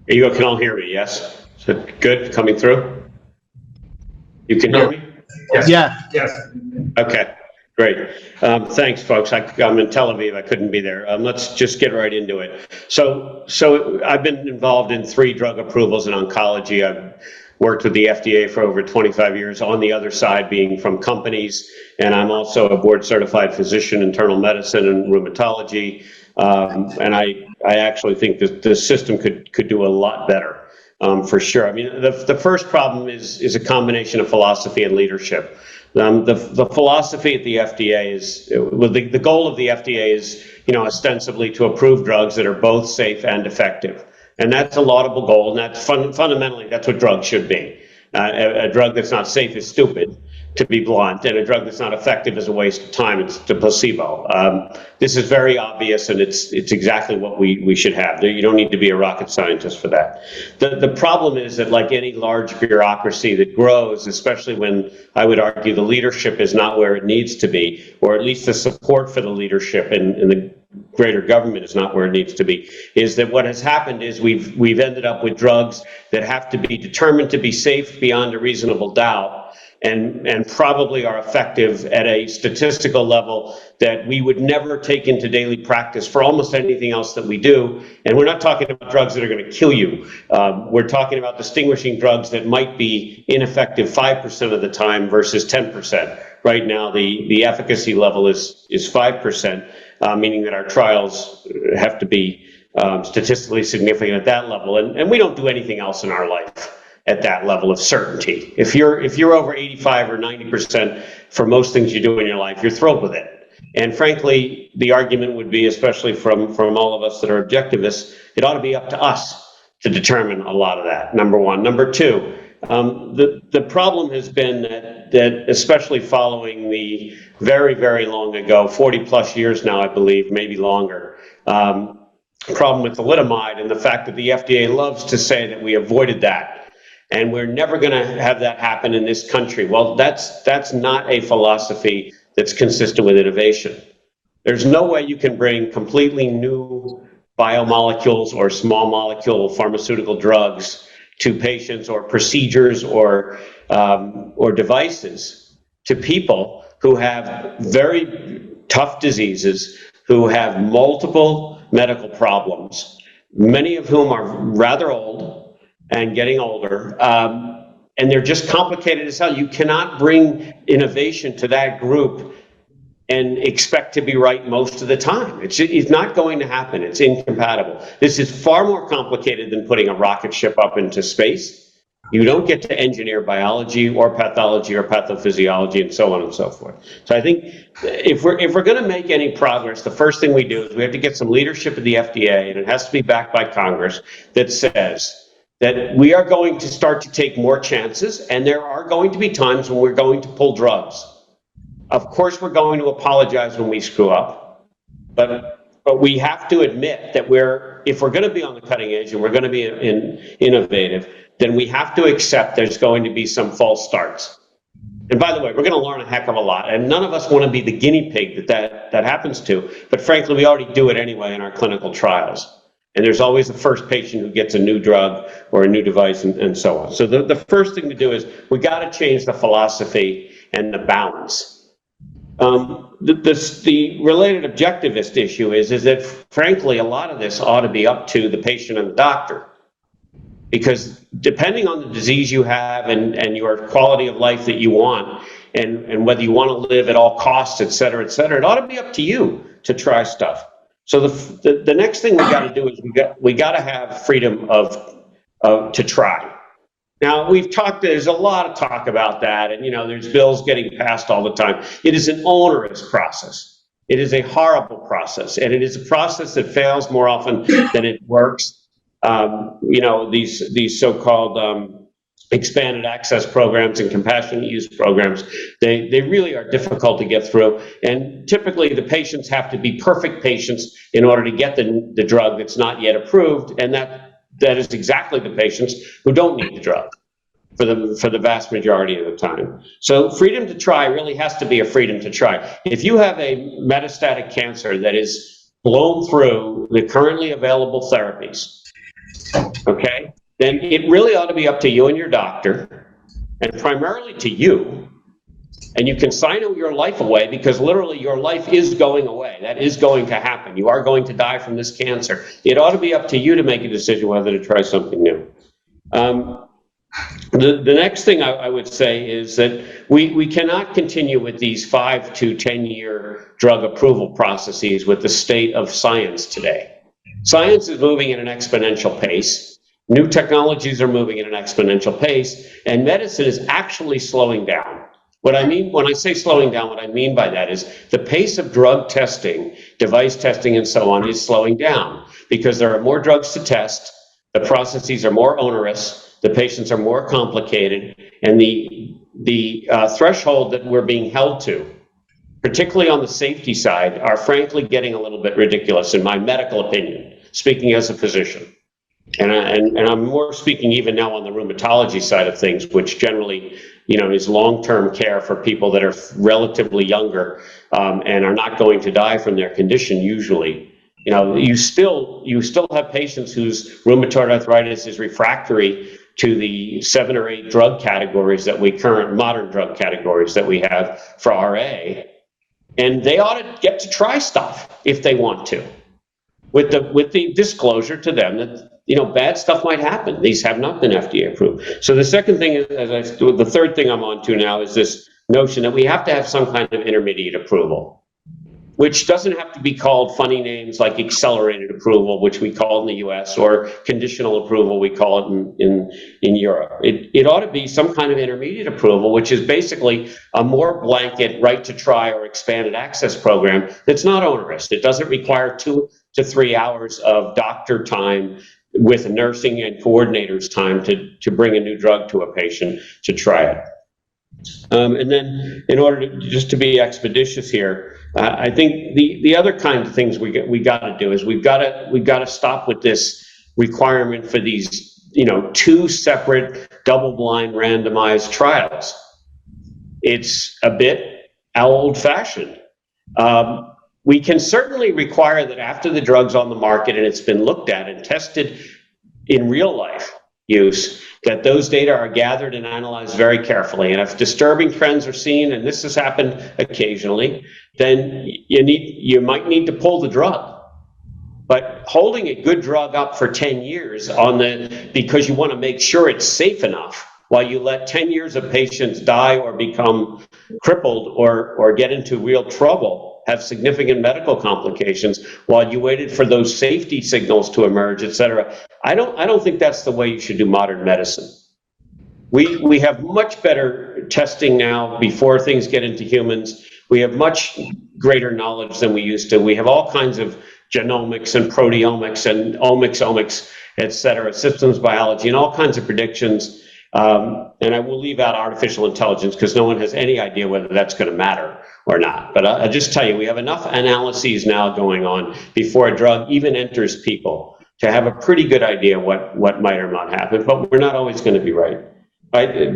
You can all hear me, yes? Is it good coming through? You can hear me? Yes. Yeah. Yes. Okay, great. Thanks, folks. I'm in Tel Aviv. I couldn't be there. Let's just get right into it. So I've been involved in 3 drug approvals in oncology. I've worked with the FDA for over 25 years, on the other side being from companies, and I'm also a board-certified physician in internal medicine and rheumatology, and I actually think that the system could do a lot better, for sure. I mean, the first problem is a combination of philosophy and leadership. The philosophy at the FDA is, well, the goal of the FDA is, ostensibly to approve drugs that are both safe and effective. And that's a laudable goal, and that's fundamentally, that's what drugs should be. A drug that's not safe is stupid, to be blunt, and a drug that's not effective is a waste of time. It's a placebo. This is very obvious, and it's exactly what we should have. You don't need to be a rocket scientist for that. The problem is that, like any large bureaucracy that grows, especially when I would argue the leadership is not where it needs to be, or at least the support for the leadership in the greater government is not where it needs to be, is that what has happened is we've ended up with drugs that have to be determined to be safe beyond a reasonable doubt, and probably are effective at a statistical level that we would never take into daily practice for almost anything else that we do. And we're not talking about drugs that are going to kill you. We're talking about distinguishing drugs that might be ineffective 5% of the time versus 10%. Right now, the efficacy level is 5%, meaning that our trials have to be statistically significant at that level. And we don't do anything else in our life at that level of certainty. If you're over 85 or 90% for most things you do in your life, you're thrilled with it. And frankly, the argument would be, especially from all of us that are objectivists, it ought to be up to us to determine a lot of that, number one. Number two, the problem has been that especially following the very, very long ago, 40 plus years now, I believe, maybe longer, problem with thalidomide, and the fact that the FDA loves to say that we avoided that. And we're never going to have that happen in this country. Well, that's not a philosophy that's consistent with innovation. There's no way you can bring completely new biomolecules or small molecule pharmaceutical drugs to patients, or procedures, or devices to people who have very tough diseases, who have multiple medical problems, many of whom are rather old and getting older, and they're just complicated as hell. You cannot bring innovation to that group and expect to be right most of the time. It's not going to happen. It's incompatible. This is far more complicated than putting a rocket ship up into space. You don't get to engineer biology or pathology or pathophysiology and so on and so forth. So I think if we're going to make any progress, the first thing we do is we have to get some leadership at the FDA, and it has to be backed by Congress, that says that we are going to start to take more chances, and there are going to be times when we're going to pull drugs. Of course, we're going to apologize when we screw up, but we have to admit that if we're going to be on the cutting edge and we're going to be innovative, then we have to accept there's going to be some false starts. And by the way, we're going to learn a heck of a lot, and none of us want to be the guinea pig that happens to, but frankly, we already do it anyway in our clinical trials. And there's always the first patient who gets a new drug or a new device and so on. So the first thing to do is we got to change the philosophy and the balance. The related objectivist issue is that, frankly, a lot of this ought to be up to the patient and the doctor. Because depending on the disease you have and your quality of life that you want, and whether you want to live at all costs, et cetera, it ought to be up to you to try stuff. So the next thing we got to do is we got to have freedom to try. Now, there's a lot of talk about that, and there's bills getting passed all the time. It is an onerous process. It is a horrible process, and it is a process that fails more often than it works. These so-called expanded access programs and compassionate use programs, they really are difficult to get through. And typically the patients have to be perfect patients in order to get the drug that's not yet approved. And that is exactly the patients who don't need the drug for the vast majority of the time. So freedom to try really has to be a freedom to try. If you have a metastatic cancer that is blown through the currently available therapies, okay, then it really ought to be up to you and your doctor, and primarily to you. And you can sign your life away, because literally your life is going away. That is going to happen. You are going to die from this cancer. It ought to be up to you to make a decision whether to try something new. The next thing I would say is that we cannot continue with these 5 to 10 year drug approval processes with the state of science today. Science is moving at an exponential pace. New technologies are moving at an exponential pace, and medicine is actually slowing down. What I mean, when I say slowing down, what I mean by that is the pace of drug testing, device testing, and so on is slowing down, because there are more drugs to test, the processes are more onerous, the patients are more complicated, and the threshold that we're being held to, particularly on the safety side, are frankly getting a little bit ridiculous, in my medical opinion, speaking as a physician. And I'm more speaking even now on the rheumatology side of things, which generally, is long-term care for people that are relatively younger and are not going to die from their condition usually. You still have patients whose rheumatoid arthritis is refractory to the 7 or 8 drug categories modern drug categories that we have for RA. And they ought to get to try stuff if they want to, with the disclosure to them that bad stuff might happen. These have not been FDA approved. So the second thing is, the third thing I'm on to now, is this notion that we have to have some kind of intermediate approval, which doesn't have to be called funny names like accelerated approval, which we call in the US, or conditional approval, we call it in Europe. It ought to be some kind of intermediate approval, which is basically a more blanket right to try or expanded access program that's not onerous. It doesn't require 2 to 3 hours of doctor time with nursing and coordinators time to bring a new drug to a patient to try it. And then, in order to be expeditious here, I think the other kind of things we got to do is we've got to stop with this requirement for these 2 separate double-blind randomized trials. It's a bit old-fashioned. We can certainly require that after the drug's on the market and it's been looked at and tested in real life use, that those data are gathered and analyzed very carefully. And if disturbing trends are seen, and this has happened occasionally, then you might need to pull the drug. But holding a good drug up for 10 years because you want to make sure it's safe enough, while you let 10 years of patients die or become crippled or get into real trouble, have significant medical complications, while you waited for those safety signals to emerge, et cetera. I don't think that's the way you should do modern medicine. We have much better testing now before things get into humans. We have much greater knowledge than we used to. We have all kinds of genomics and proteomics and omics, et cetera, systems biology, and all kinds of predictions. And I will leave out artificial intelligence because no one has any idea whether that's going to matter or not. But I'll just tell you, we have enough analyses now going on before a drug even enters people to have a pretty good idea what might or not happen, but we're not always going to be right. Right? In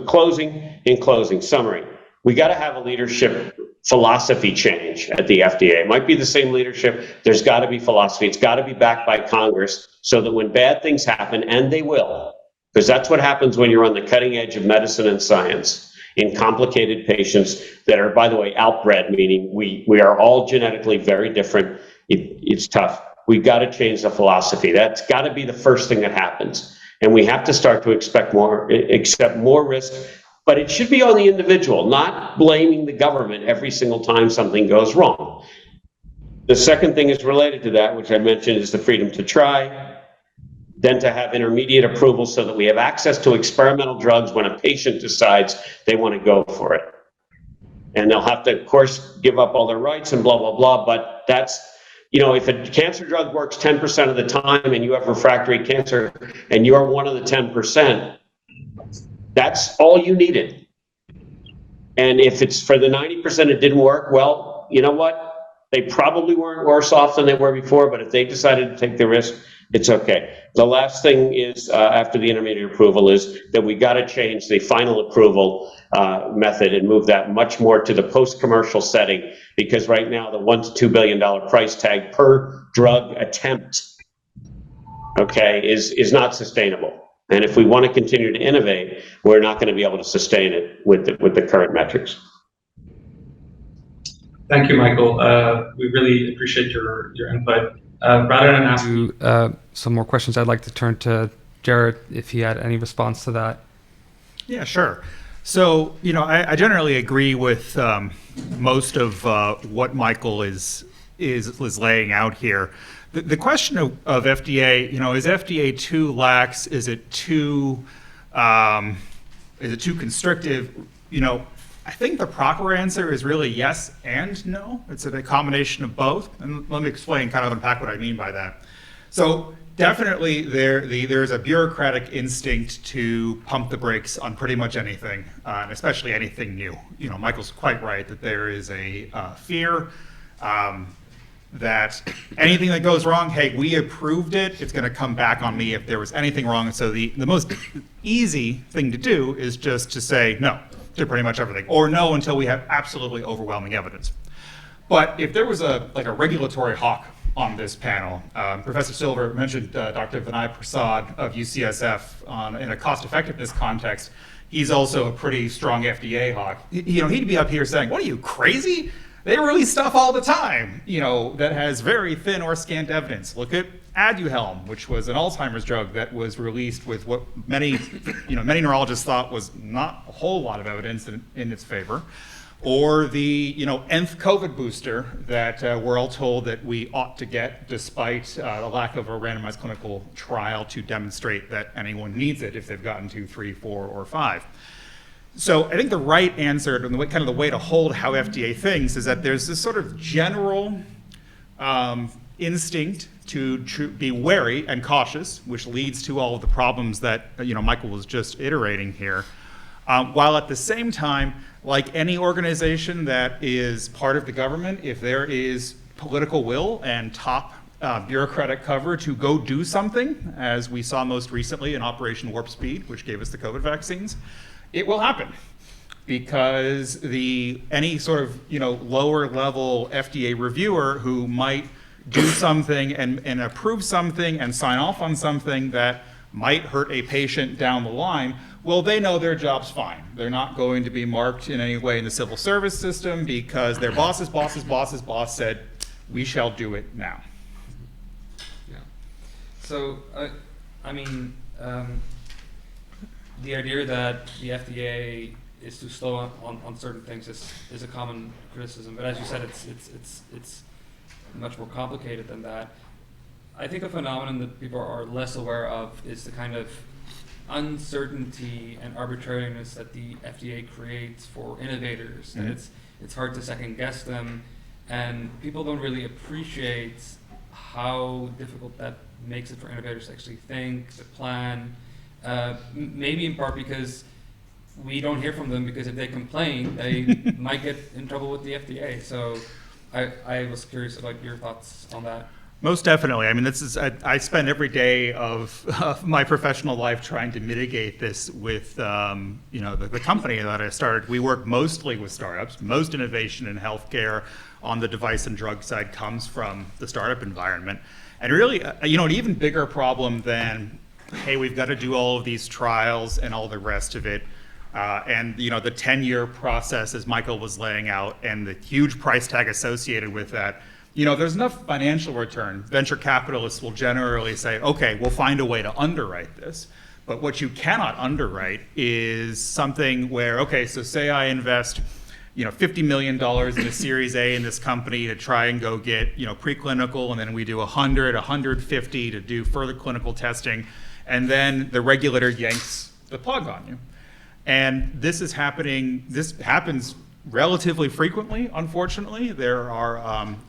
closing, summary, we got to have a leadership philosophy change at the FDA. It might be the same leadership. There's got to be philosophy. It's got to be backed by Congress so that when bad things happen, and they will, because that's what happens when you're on the cutting edge of medicine and science in complicated patients that are, by the way, outbred, meaning we are all genetically very different. It's tough. We've got to change the philosophy. That's got to be the first thing that happens. And we have to start to accept more risk, but it should be on the individual, not blaming the government every single time something goes wrong. The second thing is related to that, which I mentioned, is the freedom to try, then to have intermediate approval so that we have access to experimental drugs when a patient decides they want to go for it. And they'll have to, of course, give up all their rights and blah, blah, blah, but that's, if a cancer drug works 10% of the time and you have refractory cancer and you're one of the 10%, that's all you needed. And if it's for the 90% it didn't work, well, you know what? They probably weren't worse off than they were before, but if they decided to take the risk, it's okay. The last thing is, after the intermediate approval, is that we got to change the final approval method and move that much more to the post-commercial setting, because right now the $1 to $2 billion price tag per drug attempt, okay, is not sustainable. And if we want to continue to innovate, we're not going to be able to sustain it with the current metrics. Thank you, Michael. We really appreciate your input. Rather than ask you some more questions, I'd like to turn to Jared if he had any response to that. Yeah, sure. So, I generally agree with most of what Michael is laying out here. The question of FDA, is FDA too lax? Is it too constrictive? I think the proper answer is really yes and no. It's a combination of both. And let me explain, kind of unpack what I mean by that. So definitely there's a bureaucratic instinct to pump the brakes on pretty much anything, and especially anything new. Michael's quite right that there is a fear that anything that goes wrong, hey, we approved it, it's going to come back on me if there was anything wrong. And so the most easy thing to do is just to say no to pretty much everything, or no until we have absolutely overwhelming evidence. But if there was a regulatory hawk on this panel, Professor Silver mentioned Dr. Vinay Prasad of UCSF in a cost-effectiveness context. He's also a pretty strong FDA hawk. He'd be up here saying, "What are you, crazy? They release stuff all the time, that has very thin or scant evidence. Look at Aduhelm, which was an Alzheimer's drug that was released with what many neurologists thought was not a whole lot of evidence in its favor. Or the, nth COVID booster that we're all told that we ought to get despite the lack of a randomized clinical trial to demonstrate that anyone needs it if they've gotten 2, 3, 4, or 5. So I think the right answer, and the way to hold how FDA thinks, is that there's this sort of general instinct to be wary and cautious, which leads to all of the problems that Michael was just iterating here, while at the same time, like any organization that is part of the government, if there is political will and top bureaucratic cover to go do something, as we saw most recently in Operation Warp Speed, which gave us the COVID vaccines, it will happen. Because any sort of lower level FDA reviewer who might do something and approve something and sign off on something that might hurt a patient down the line, well, they know their job's fine. They're not going to be marked in any way in the civil service system because their boss's boss's boss's boss said, we shall do it now. Yeah. So, the idea that the FDA is too slow on certain things is a common criticism, but as you said, it's much more complicated than that. I think a phenomenon that people are less aware of is the kind of uncertainty and arbitrariness that the FDA creates for innovators, and it's hard to second guess them, and people don't really appreciate how difficult that makes it for innovators to actually think, to plan, maybe in part because we don't hear from them, because if they complain, they might get in trouble with the FDA. So I was curious about your thoughts on that. Most definitely. I mean, I spend every day of my professional life trying to mitigate this with, the company that I started. We work mostly with startups. Most innovation in healthcare on the device and drug side comes from the startup environment. And really, an even bigger problem than, hey, we've got to do all of these trials and all the rest of it, and the 10-year process, as Michael was laying out, and the huge price tag associated with that. There's enough financial return. Venture capitalists will generally say, okay, we'll find a way to underwrite this. But what you cannot underwrite is something where, okay, so say I invest, $50 million in a Series A in this company to try and go get, preclinical, and then we do 100, 150 to do further clinical testing, and then the regulator yanks the plug on you. And this happens relatively frequently, unfortunately. There are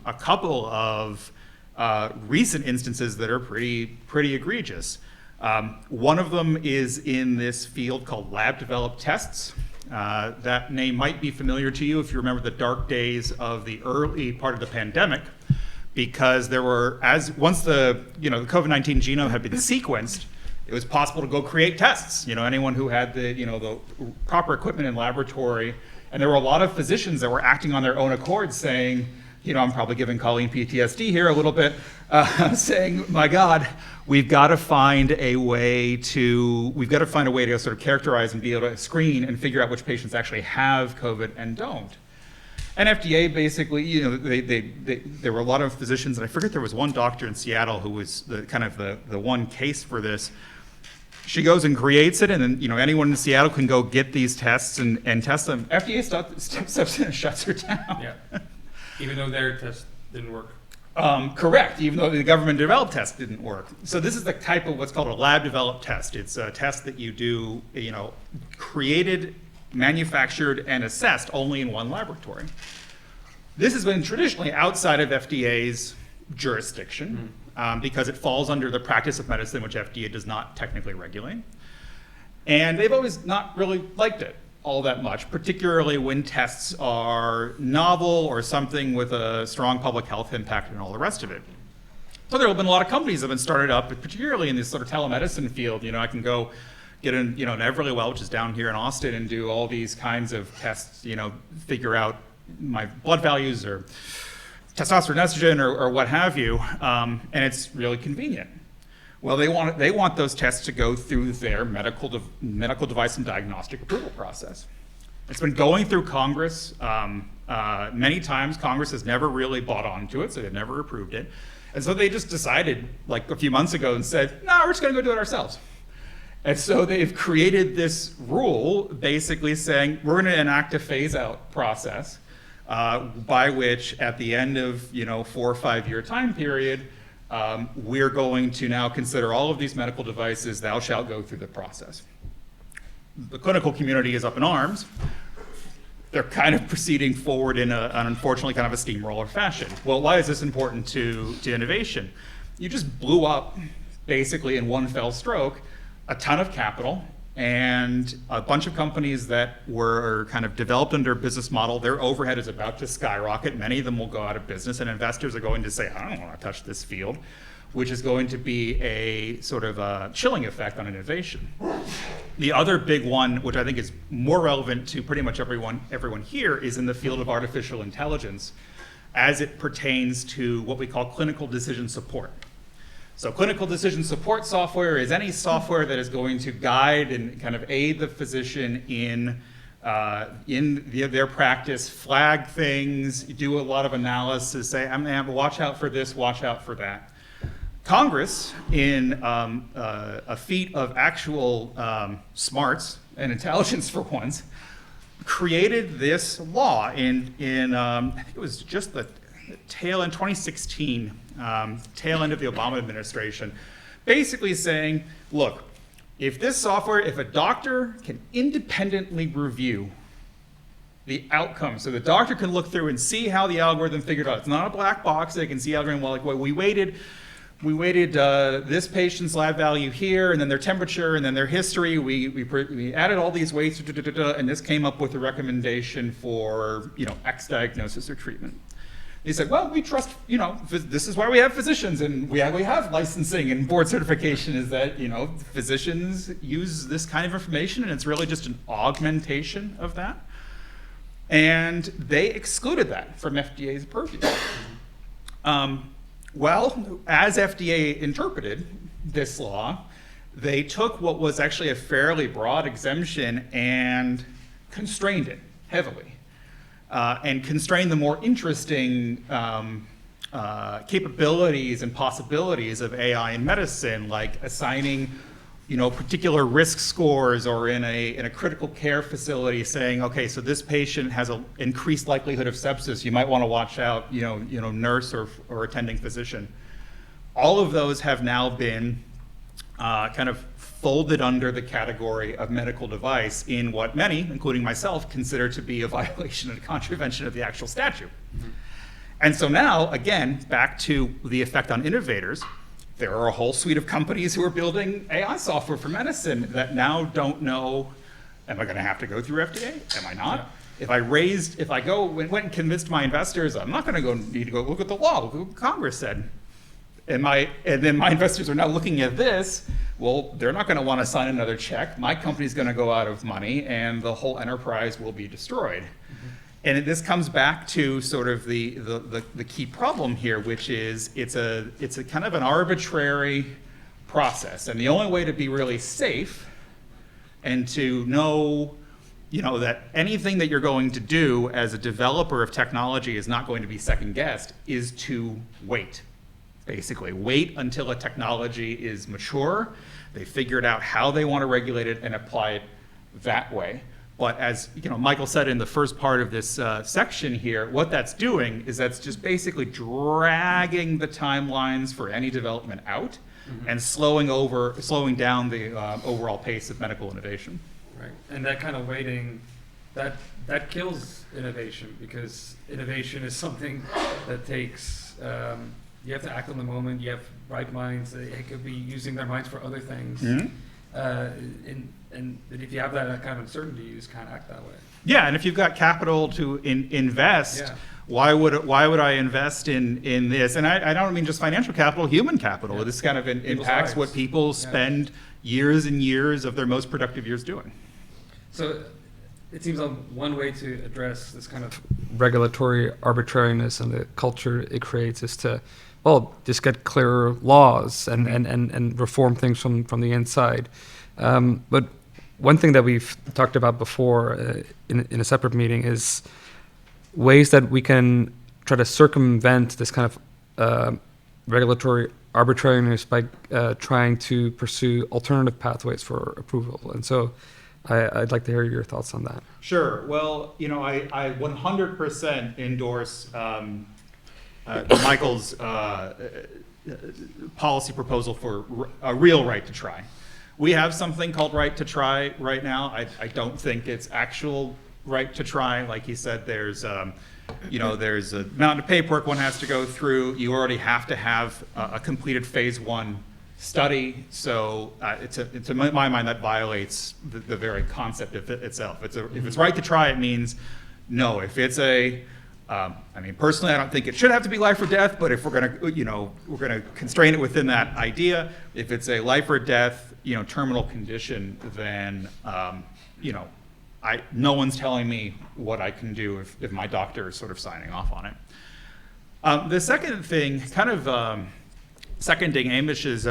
a couple of recent instances that are pretty egregious. One of them is in this field called lab-developed tests. That name might be familiar to you if you remember the dark days of the early part of the pandemic, because there were, once the COVID-19 genome had been sequenced, it was possible to go create tests. Anyone who had the proper equipment in laboratory. And there were a lot of physicians that were acting on their own accord, saying, I'm probably giving Colleen PTSD here a little bit, saying, my God, we've got to find a way to sort of characterize and be able to screen and figure out which patients actually have COVID and don't. And FDA basically, there were a lot of physicians, and I forget, there was one doctor in Seattle who was the one case for this. She goes and creates it, and then anyone in Seattle can go get these tests and test them. FDA steps in and shuts her down. Yeah, even though their test didn't work. Correct, even though the government-developed test didn't work. So this is the type of what's called a lab-developed test. It's a test that you do, created, manufactured, and assessed only in one laboratory. This has been traditionally outside of FDA's jurisdiction. Because it falls under the practice of medicine, which FDA does not technically regulate. And they've always not really liked it all that much, particularly when tests are novel or something with a strong public health impact and all the rest of it. So there have been a lot of companies that have been started up, particularly in this sort of telemedicine field. I can go get in, in Everlywell, which is down here in Austin, and do all these kinds of tests, figure out my blood values or testosterone, estrogen, or what have you, and it's really convenient. Well, they want those tests to go through their medical device and diagnostic approval process. It's been going through Congress many times. Congress has never really bought onto it, so they've never approved it. And so they just decided, like a few months ago, and said, no, we're just going to go do it ourselves. And so they've created this rule, basically saying, we're going to enact a phase-out process, by which at the end of 4 or 5 year time period, we're going to now consider all of these medical devices, thou shalt go through the process. The clinical community is up in arms. They're kind of proceeding forward in an unfortunately kind of a steamroller fashion. Well, why is this important to innovation? You just blew up, basically in one fell stroke, a ton of capital, and a bunch of companies that were kind of developed under a business model. Their overhead is about to skyrocket. Many of them will go out of business, and investors are going to say, I don't want to touch this field, which is going to be a sort of a chilling effect on innovation. The other big one, which I think is more relevant to pretty much everyone here, is in the field of artificial intelligence as it pertains to what we call clinical decision support. So clinical decision support software is any software that is going to guide and kind of aid the physician in their practice, flag things, do a lot of analysis, say, I'm gonna watch out for this, watch out for that. Congress, in a feat of actual smarts and intelligence for once, created this law in I think it was just the tail end, 2016, tail end of the Obama administration, basically saying, look, if this software, if a doctor can independently review the outcome, so the doctor can look through and see how the algorithm figured out. It's not a black box. They can see algorithm, well, like, well, we weighted this patient's lab value here, and then their temperature, and then their history. We added all these weights, and this came up with a recommendation for, X diagnosis or treatment. He said, well, we trust, this is why we have physicians, and we have licensing and board certification, is that, physicians use this kind of information, and it's really just an augmentation of that. And they excluded that from FDA's purview. Well, as FDA interpreted this law, they took what was actually a fairly broad exemption and constrained it heavily, and constrained the more interesting capabilities and possibilities of AI in medicine, like assigning, particular risk scores, or in a critical care facility saying, okay, so this patient has an increased likelihood of sepsis. You might want to watch out, nurse or attending physician. All of those have now been kind of folded under the category of medical device in what many, including myself, consider to be a violation and a contravention of the actual statute. Mm-hmm. And so now, again, back to the effect on innovators, there are a whole suite of companies who are building AI software for medicine that now don't know, am I going to have to go through FDA? Am I not? Yeah. If I went and convinced my investors, I'm not going to need to go look at the law, look at what Congress said. And then my investors are now looking at this, well, they're not going to want to sign another check. My company's going to go out of money, and the whole enterprise will be destroyed. Mm-hmm. And this comes back to sort of the key problem here, which is it's a kind of an arbitrary process. And the only way to be really safe and to know, that anything that you're going to do as a developer of technology is not going to be second guessed is to wait. Basically, wait until a technology is mature, they figured out how they want to regulate it and apply it that way. But as Michael said in the first part of this section here, what that's doing is that's just basically dragging the timelines for any development out, mm-hmm. and slowing down the overall pace of medical innovation. Right, and that kind of waiting, that kills innovation, because innovation is something that takes. You have to act on the moment. You have bright minds. They could be using their minds for other things. Mm-hmm. And if you have that kind of uncertainty, you just can't act that way. Yeah, and if you've got capital to invest, yeah. Why would I invest in this? And I don't mean just financial capital, human capital. Yeah. This kind of impacts what people spend years and years of their most productive years doing. So it seems like one way to address this kind of regulatory arbitrariness and the culture it creates is to, just get clearer laws and reform things from the inside. But one thing that we've talked about before in a separate meeting is ways that we can try to circumvent this kind of regulatory arbitrariness by trying to pursue alternative pathways for approval. And so I'd like to hear your thoughts on that. Sure. Well, I 100% endorse Michael's policy proposal for a real right to try. We have something called right to try right now. I don't think it's actual right to try. Like he said, there's there's a mountain of paperwork one has to go through. You already have to have a completed phase 1 study. So to my mind, that violates the very concept of it itself. If it's right to try, it means no. If it's personally, I don't think it should have to be life or death, but if we're gonna constrain it within that idea, if it's a life or death, terminal condition, then, no one's telling me what I can do if my doctor is sort of signing off on it. The second thing, kind of seconding Amish's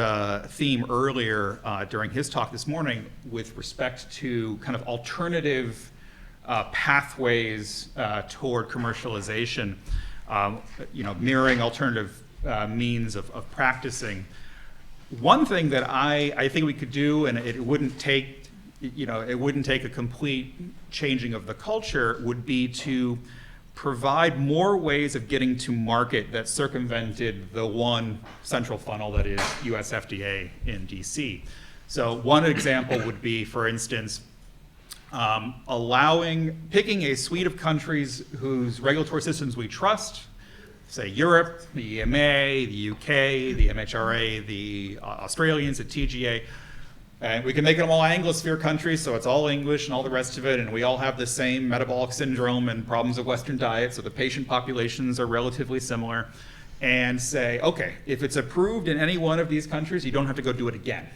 theme earlier during his talk this morning with respect to kind of alternative pathways toward commercialization, mirroring alternative means of practicing. One thing that I think we could do, and it wouldn't take a complete changing of the culture, would be to provide more ways of getting to market that circumvented the one central funnel that is US FDA in DC. So one example would be, for instance, picking a suite of countries whose regulatory systems we trust, say Europe, the EMA, the UK, the MHRA, the Australians, the TGA, and we can make them all Anglosphere countries, so it's all English and all the rest of it, and we all have the same metabolic syndrome and problems of Western diet, so the patient populations are relatively similar, and say, okay, if it's approved in any one of these countries, you don't have to go do it again.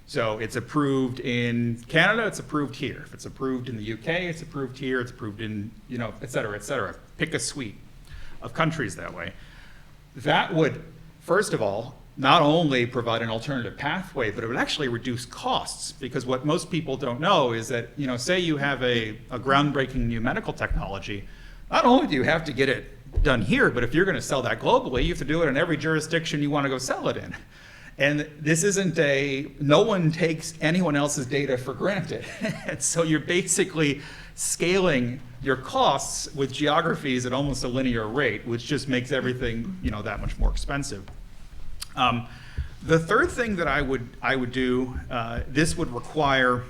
So it's approved in Canada, it's approved here. If it's approved in the UK, it's approved here, it's approved in, et cetera, et cetera. Pick a suite of countries that way. That would, first of all, not only provide an alternative pathway, but it would actually reduce costs, because what most people don't know is that, say you have a groundbreaking new medical technology, not only do you have to get it done here, but if you're going to sell that globally, you have to do it in every jurisdiction you want to go sell it in. And this isn't no one takes anyone else's data for granted. And so you're basically scaling your costs with geographies at almost a linear rate, which just makes everything, that much more expensive. The third thing that I would do, this would require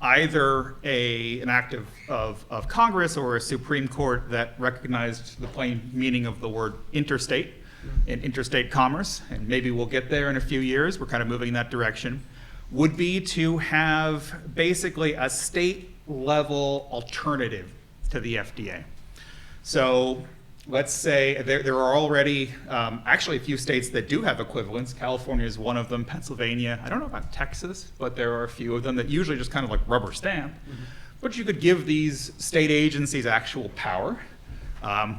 either an act of Congress or a Supreme Court that recognized the plain meaning of the word interstate in interstate commerce, and maybe we'll get there in a few years, we're kind of moving in that direction, would be to have basically a state level alternative to the FDA. So let's say there are already actually a few states that do have equivalents. California is one of them, Pennsylvania. I don't know about Texas, but there are a few of them that usually just kind of like rubber stamp. But you could give these state agencies actual power.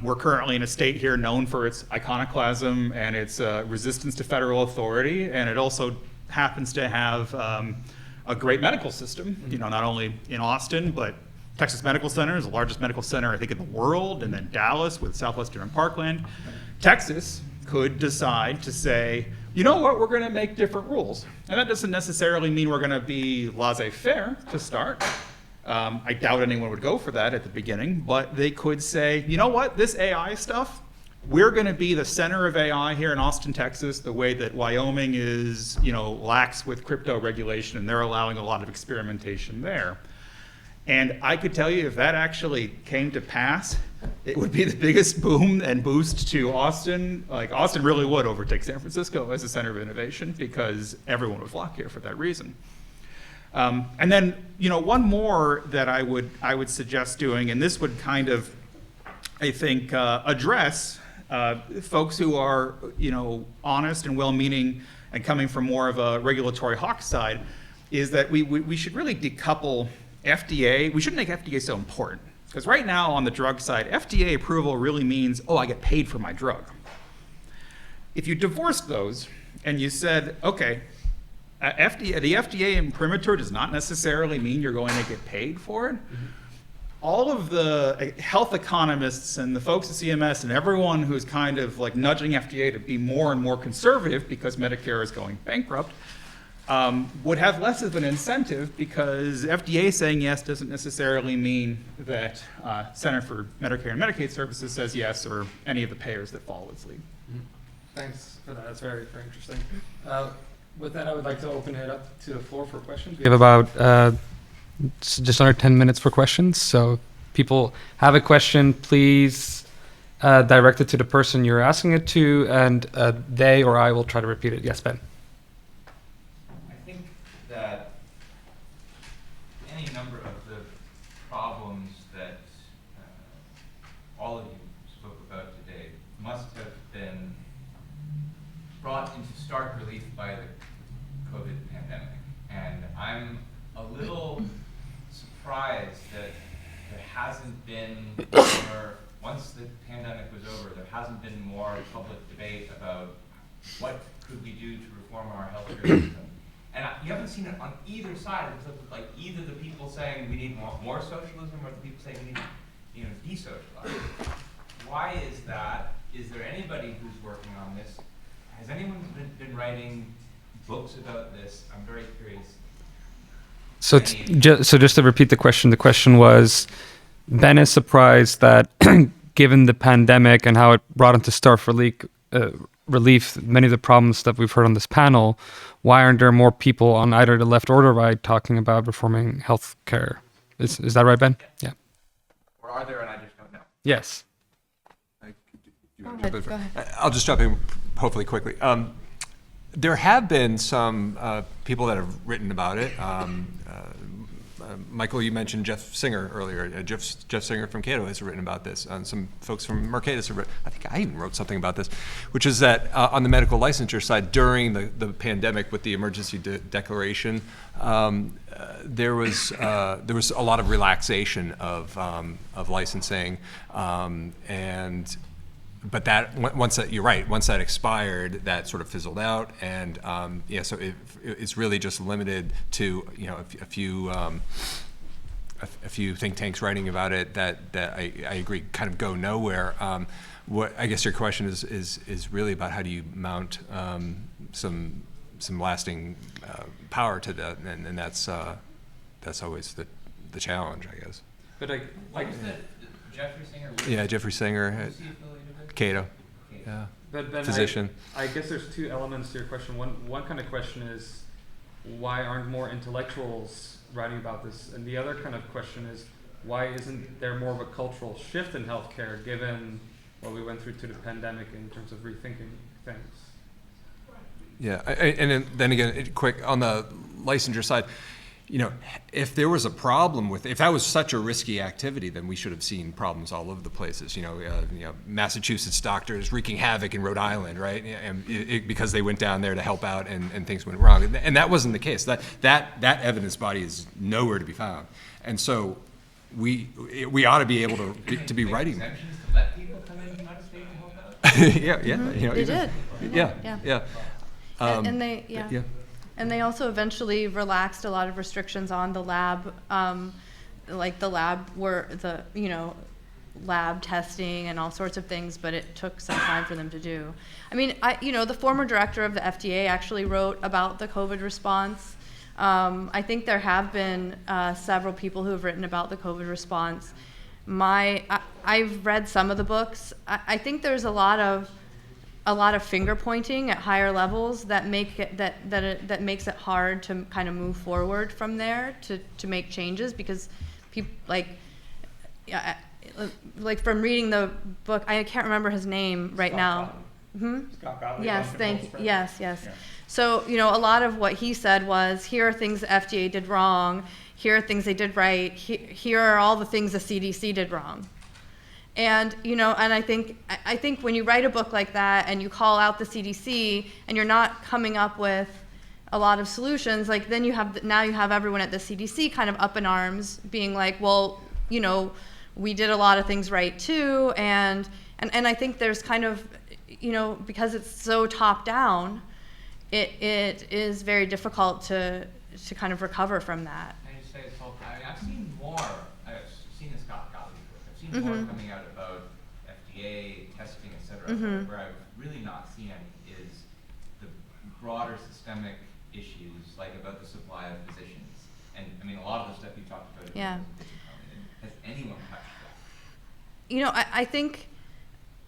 We're currently in a state here known for its iconoclasm and its resistance to federal authority, and it also happens to have a great medical system, not only in Austin, but Texas Medical Center is the largest medical center, I think, in the world, and then Dallas with Southwestern and Parkland. Texas could decide to say, you know what, we're going to make different rules. And that doesn't necessarily mean we're going to be laissez-faire to start. I doubt anyone would go for that at the beginning, but they could say, you know what, this AI stuff, we're going to be the center of AI here in Austin, Texas, the way that Wyoming is, lax with crypto regulation, and they're allowing a lot of experimentation there. And I could tell you, if that actually came to pass, it would be the biggest boom and boost to Austin. Like, Austin really would overtake San Francisco as a center of innovation, because everyone would flock here for that reason. And then, one more that I would suggest doing, and this would kind of, I think, address folks who are, honest and well-meaning and coming from more of a regulatory hawk side, is that we should really decouple FDA. We shouldn't make FDA so important, because right now on the drug side, FDA approval really means, I get paid for my drug. If you divorced those and you said, okay, the FDA imprimatur does not necessarily mean you're going to get paid for it. All of the health economists and the folks at CMS and everyone who's kind of like nudging FDA to be more and more conservative because Medicare is going bankrupt would have less of an incentive, because FDA saying yes doesn't necessarily mean that Center for Medicare and Medicaid Services says yes, or any of the payers that follow its lead. Thanks for that. That's very, very interesting. With that, I would like to open it up to the floor for questions. We have about just under 10 minutes for questions. So if people have a question, please direct it to the person you're asking it to, and they or I will try to repeat it. Yes, Ben. I think that any number of the problems that all of you spoke about today must have been brought into stark relief by the COVID pandemic. And I'm a little surprised that there hasn't been more, once the pandemic was over, there hasn't been more public debate about what could we do to reform our healthcare system. And you haven't seen it on either side. It's like either the people saying we need more socialism, or the people saying we need, desocialize. Why is that? Is there anybody who's working on this? Has anyone been writing books about this? I'm very curious. So, just to repeat the question was, Ben is surprised that given the pandemic and how it brought into stark relieve many of the problems that we've heard on this panel, why aren't there more people on either the left or the right talking about reforming healthcare? Is that right, Ben? Yeah. Or are there, and I just don't know? Yes. Go ahead. I'll just jump in hopefully quickly. There have been some people that have written about it. Michael, you mentioned Jeff Singer earlier. Jeff Singer from Cato has written about this. Some folks from Mercatus have written, I think I even wrote something about this, which is that on the medical licensure side, during the pandemic with the emergency declaration, there was a lot of relaxation of licensing, but that once that you're right, once that expired, that sort of fizzled out, and so it's really just limited to a few think tanks writing about it that I agree kind of go nowhere. What I guess your question is really about how do you mount some lasting power to that, and that's always the challenge, I guess. But What was that, Jeffrey Singer? Yeah, Jeffrey Singer. Was he affiliated with? Cato, yeah, But Ben, physician. I guess there's two elements to your question. One kind of question is, why aren't more intellectuals writing about this? And the other kind of question is, why isn't there more of a cultural shift in healthcare given what we went through to the pandemic in terms of rethinking things? Yeah, and then again, quick on the licensure side, if there was a problem if that was such a risky activity, then we should have seen problems all over the places. Massachusetts doctors wreaking havoc in Rhode Island, right? And because they went down there to help out, and things went wrong. And that wasn't the case. That evidence body is nowhere to be found. And so we ought to be able to be writing. Exemptions to let people come in from out of state to help out? Yeah. They did. Yeah. And they, yeah. And they also eventually relaxed a lot of restrictions on the lab, like the lab lab testing and all sorts of things, but it took some time for them to do. I mean, the former director of the FDA actually wrote about the COVID response. I think there have been several people who have written about the COVID response. I've read some of the books. I think there's a lot of finger pointing at higher levels that make it that makes it hard to kind of move forward from there to make changes, because people like from reading the book, I can't remember his name right now. Scott Gottlieb. Yes. Yeah. So a lot of what he said was, here are things the FDA did wrong, here are things they did right, here are all the things the CDC did wrong. And and I think when you write a book like that and you call out the CDC and you're not coming up with a lot of solutions, like then you have everyone at the CDC kind of up in arms, being like, well, we did a lot of things right too, and I think there's kind of because it's so top down, it is very difficult to kind of recover from that. I just say this whole time, I've seen more. I've seen the Scott Gottlieb book. I've seen more coming out about FDA testing, et cetera. Where I've really not seen any is the broader systemic issues, like about the supply of physicians. And I mean, a lot of the stuff you talked about. Yeah. Has anyone touched that? I think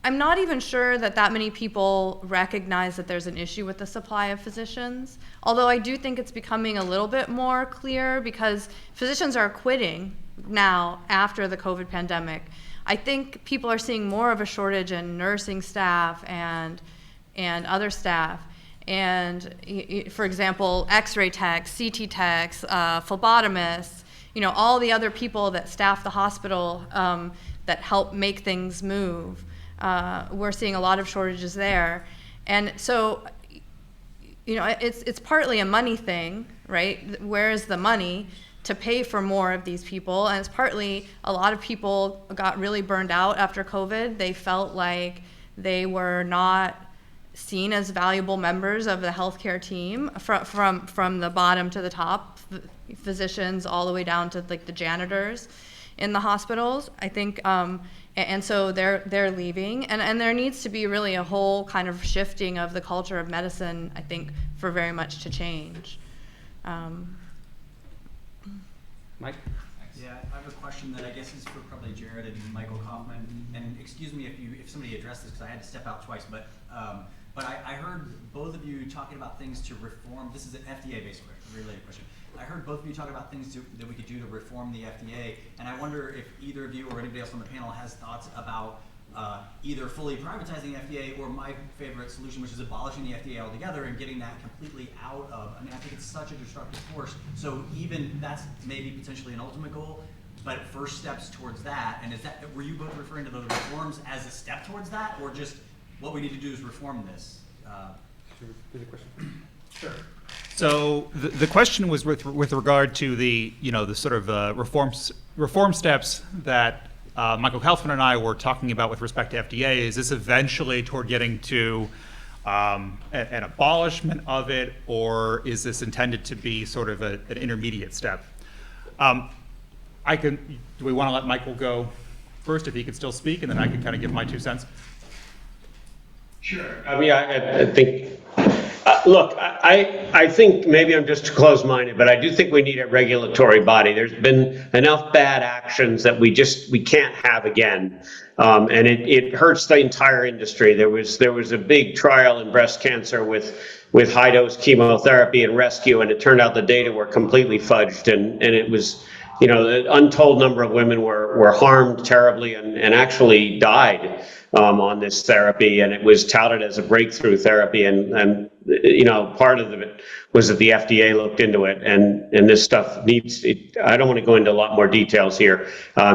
I'm not even sure that many people recognize that there's an issue with the supply of physicians. Although I do think it's becoming a little bit more clear, because physicians are quitting now after the COVID pandemic. I think people are seeing more of a shortage in nursing staff and other staff. And for example, X-ray techs, CT techs, phlebotomists, all the other people that staff the hospital that help make things move. We're seeing a lot of shortages there. And so, it's partly a money thing, right? Where is the money to pay for more of these people? And it's partly a lot of people got really burned out after COVID. They felt like they were not seen as valuable members of the healthcare team from the bottom to the top, physicians all the way down to like the janitors in the hospitals. I think, and so they're leaving, and there needs to be really a whole kind of shifting of the culture of medicine, I think, for very much to change. Mike? Yeah, I have a question that I guess is for probably Jared and Michael Kauffman. And excuse me if somebody addressed this because I had to step out twice. But I heard both of you talking about things to reform. This is an FDA-based question, related question. I heard both of you talk about things that we could do to reform the FDA, and I wonder if either of you or anybody else on the panel has thoughts about either fully privatizing the FDA or my favorite solution, which is abolishing the FDA altogether and getting that completely out of. I mean, I think it's such a destructive force. So even that's maybe potentially an ultimate goal, but first steps towards that. And is that, were you both referring to the reforms as a step towards that, or just what we need to do is reform this? Sure. So the question was with regard to the the sort of reform steps that Michael Kauffman and I were talking about with respect to FDA. Is this eventually toward getting to an abolishment of it, or is this intended to be sort of an intermediate step? Do we want to let Michael go first, if he could still speak, and then I can kind of give my 2 cents? Sure. I mean, I think, look, I think maybe I'm just closed-minded, but I do think we need a regulatory body. There's been enough bad actions that we can't have again. And it hurts the entire industry. There was a big trial in breast cancer with high-dose chemotherapy and rescue, and it turned out the data were completely fudged, and it was, the untold number of women were harmed terribly and actually died on this therapy, and it was touted as a breakthrough therapy, and part of it was that the FDA looked into it, and this stuff needs, I don't want to go into a lot more details here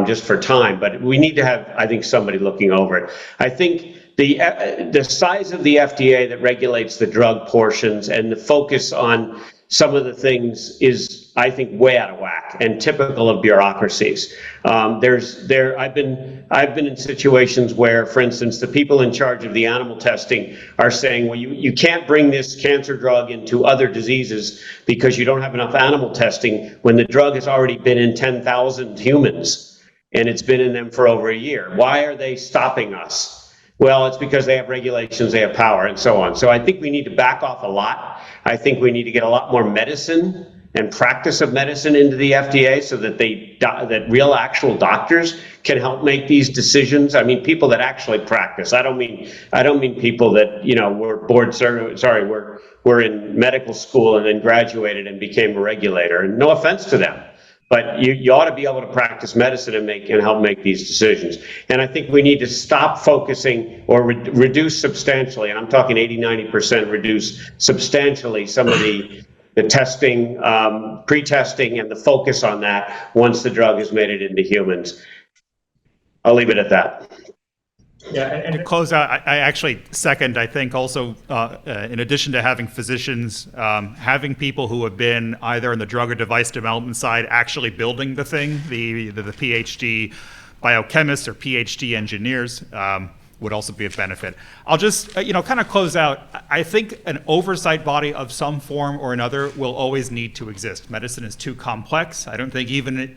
just for time, but we need to have, I think, somebody looking over it. I think the size of the FDA that regulates the drug portions and the focus on some of the things is, I think, way out of whack and typical of bureaucracies. I've been in situations where, for instance, the people in charge of the animal testing are saying, well, you can't bring this cancer drug into other diseases because you don't have enough animal testing, when the drug has already been in 10,000 humans and it's been in them for over a year. Why are they stopping us? Well, it's because they have regulations, they have power, and so on. So I think we need to back off a lot. I think we need to get a lot more medicine and practice of medicine into the FDA so that that real actual doctors can help make these decisions. I mean, people that actually practice. I don't mean people that, were in medical school and then graduated and became a regulator. And no offense to them. But you ought to be able to practice medicine and help make these decisions. And I think we need to stop focusing or reduce substantially, and I'm talking 80-90% reduce substantially some of the testing, pre-testing, and the focus on that once the drug has made it into humans. I'll leave it at that. Yeah, and to close out, I actually second, I think also, in addition to having physicians, having people who have been either in the drug or device development side actually building the thing, the PhD biochemists or PhD engineers, would also be a benefit. I'll just, kind of close out. I think an oversight body of some form or another will always need to exist. Medicine is too complex. I don't think even,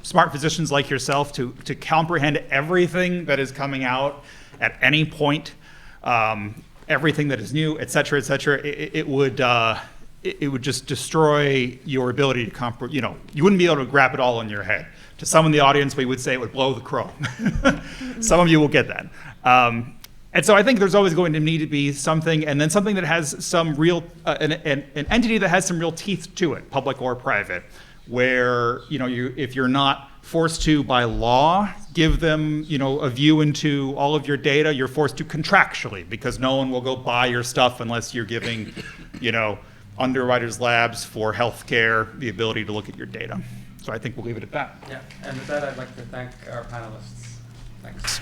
smart physicians like yourself to comprehend everything that is coming out at any point, everything that is new, et cetera, it would just destroy your ability to comprehend, you wouldn't be able to grab it all in your head. To some in the audience, we would say it would blow the crow. Some of you will get that. And so I think there's always going to need to be something, and then something that has some real, an entity that has some real teeth to it, public or private, where, if you're not forced to, by law, give them, a view into all of your data, you're forced to contractually, because no one will go buy your stuff unless you're giving, underwriters labs for healthcare the ability to look at your data. So I think we'll leave it at that. Yeah, and with that, I'd like to thank our panelists. Thanks.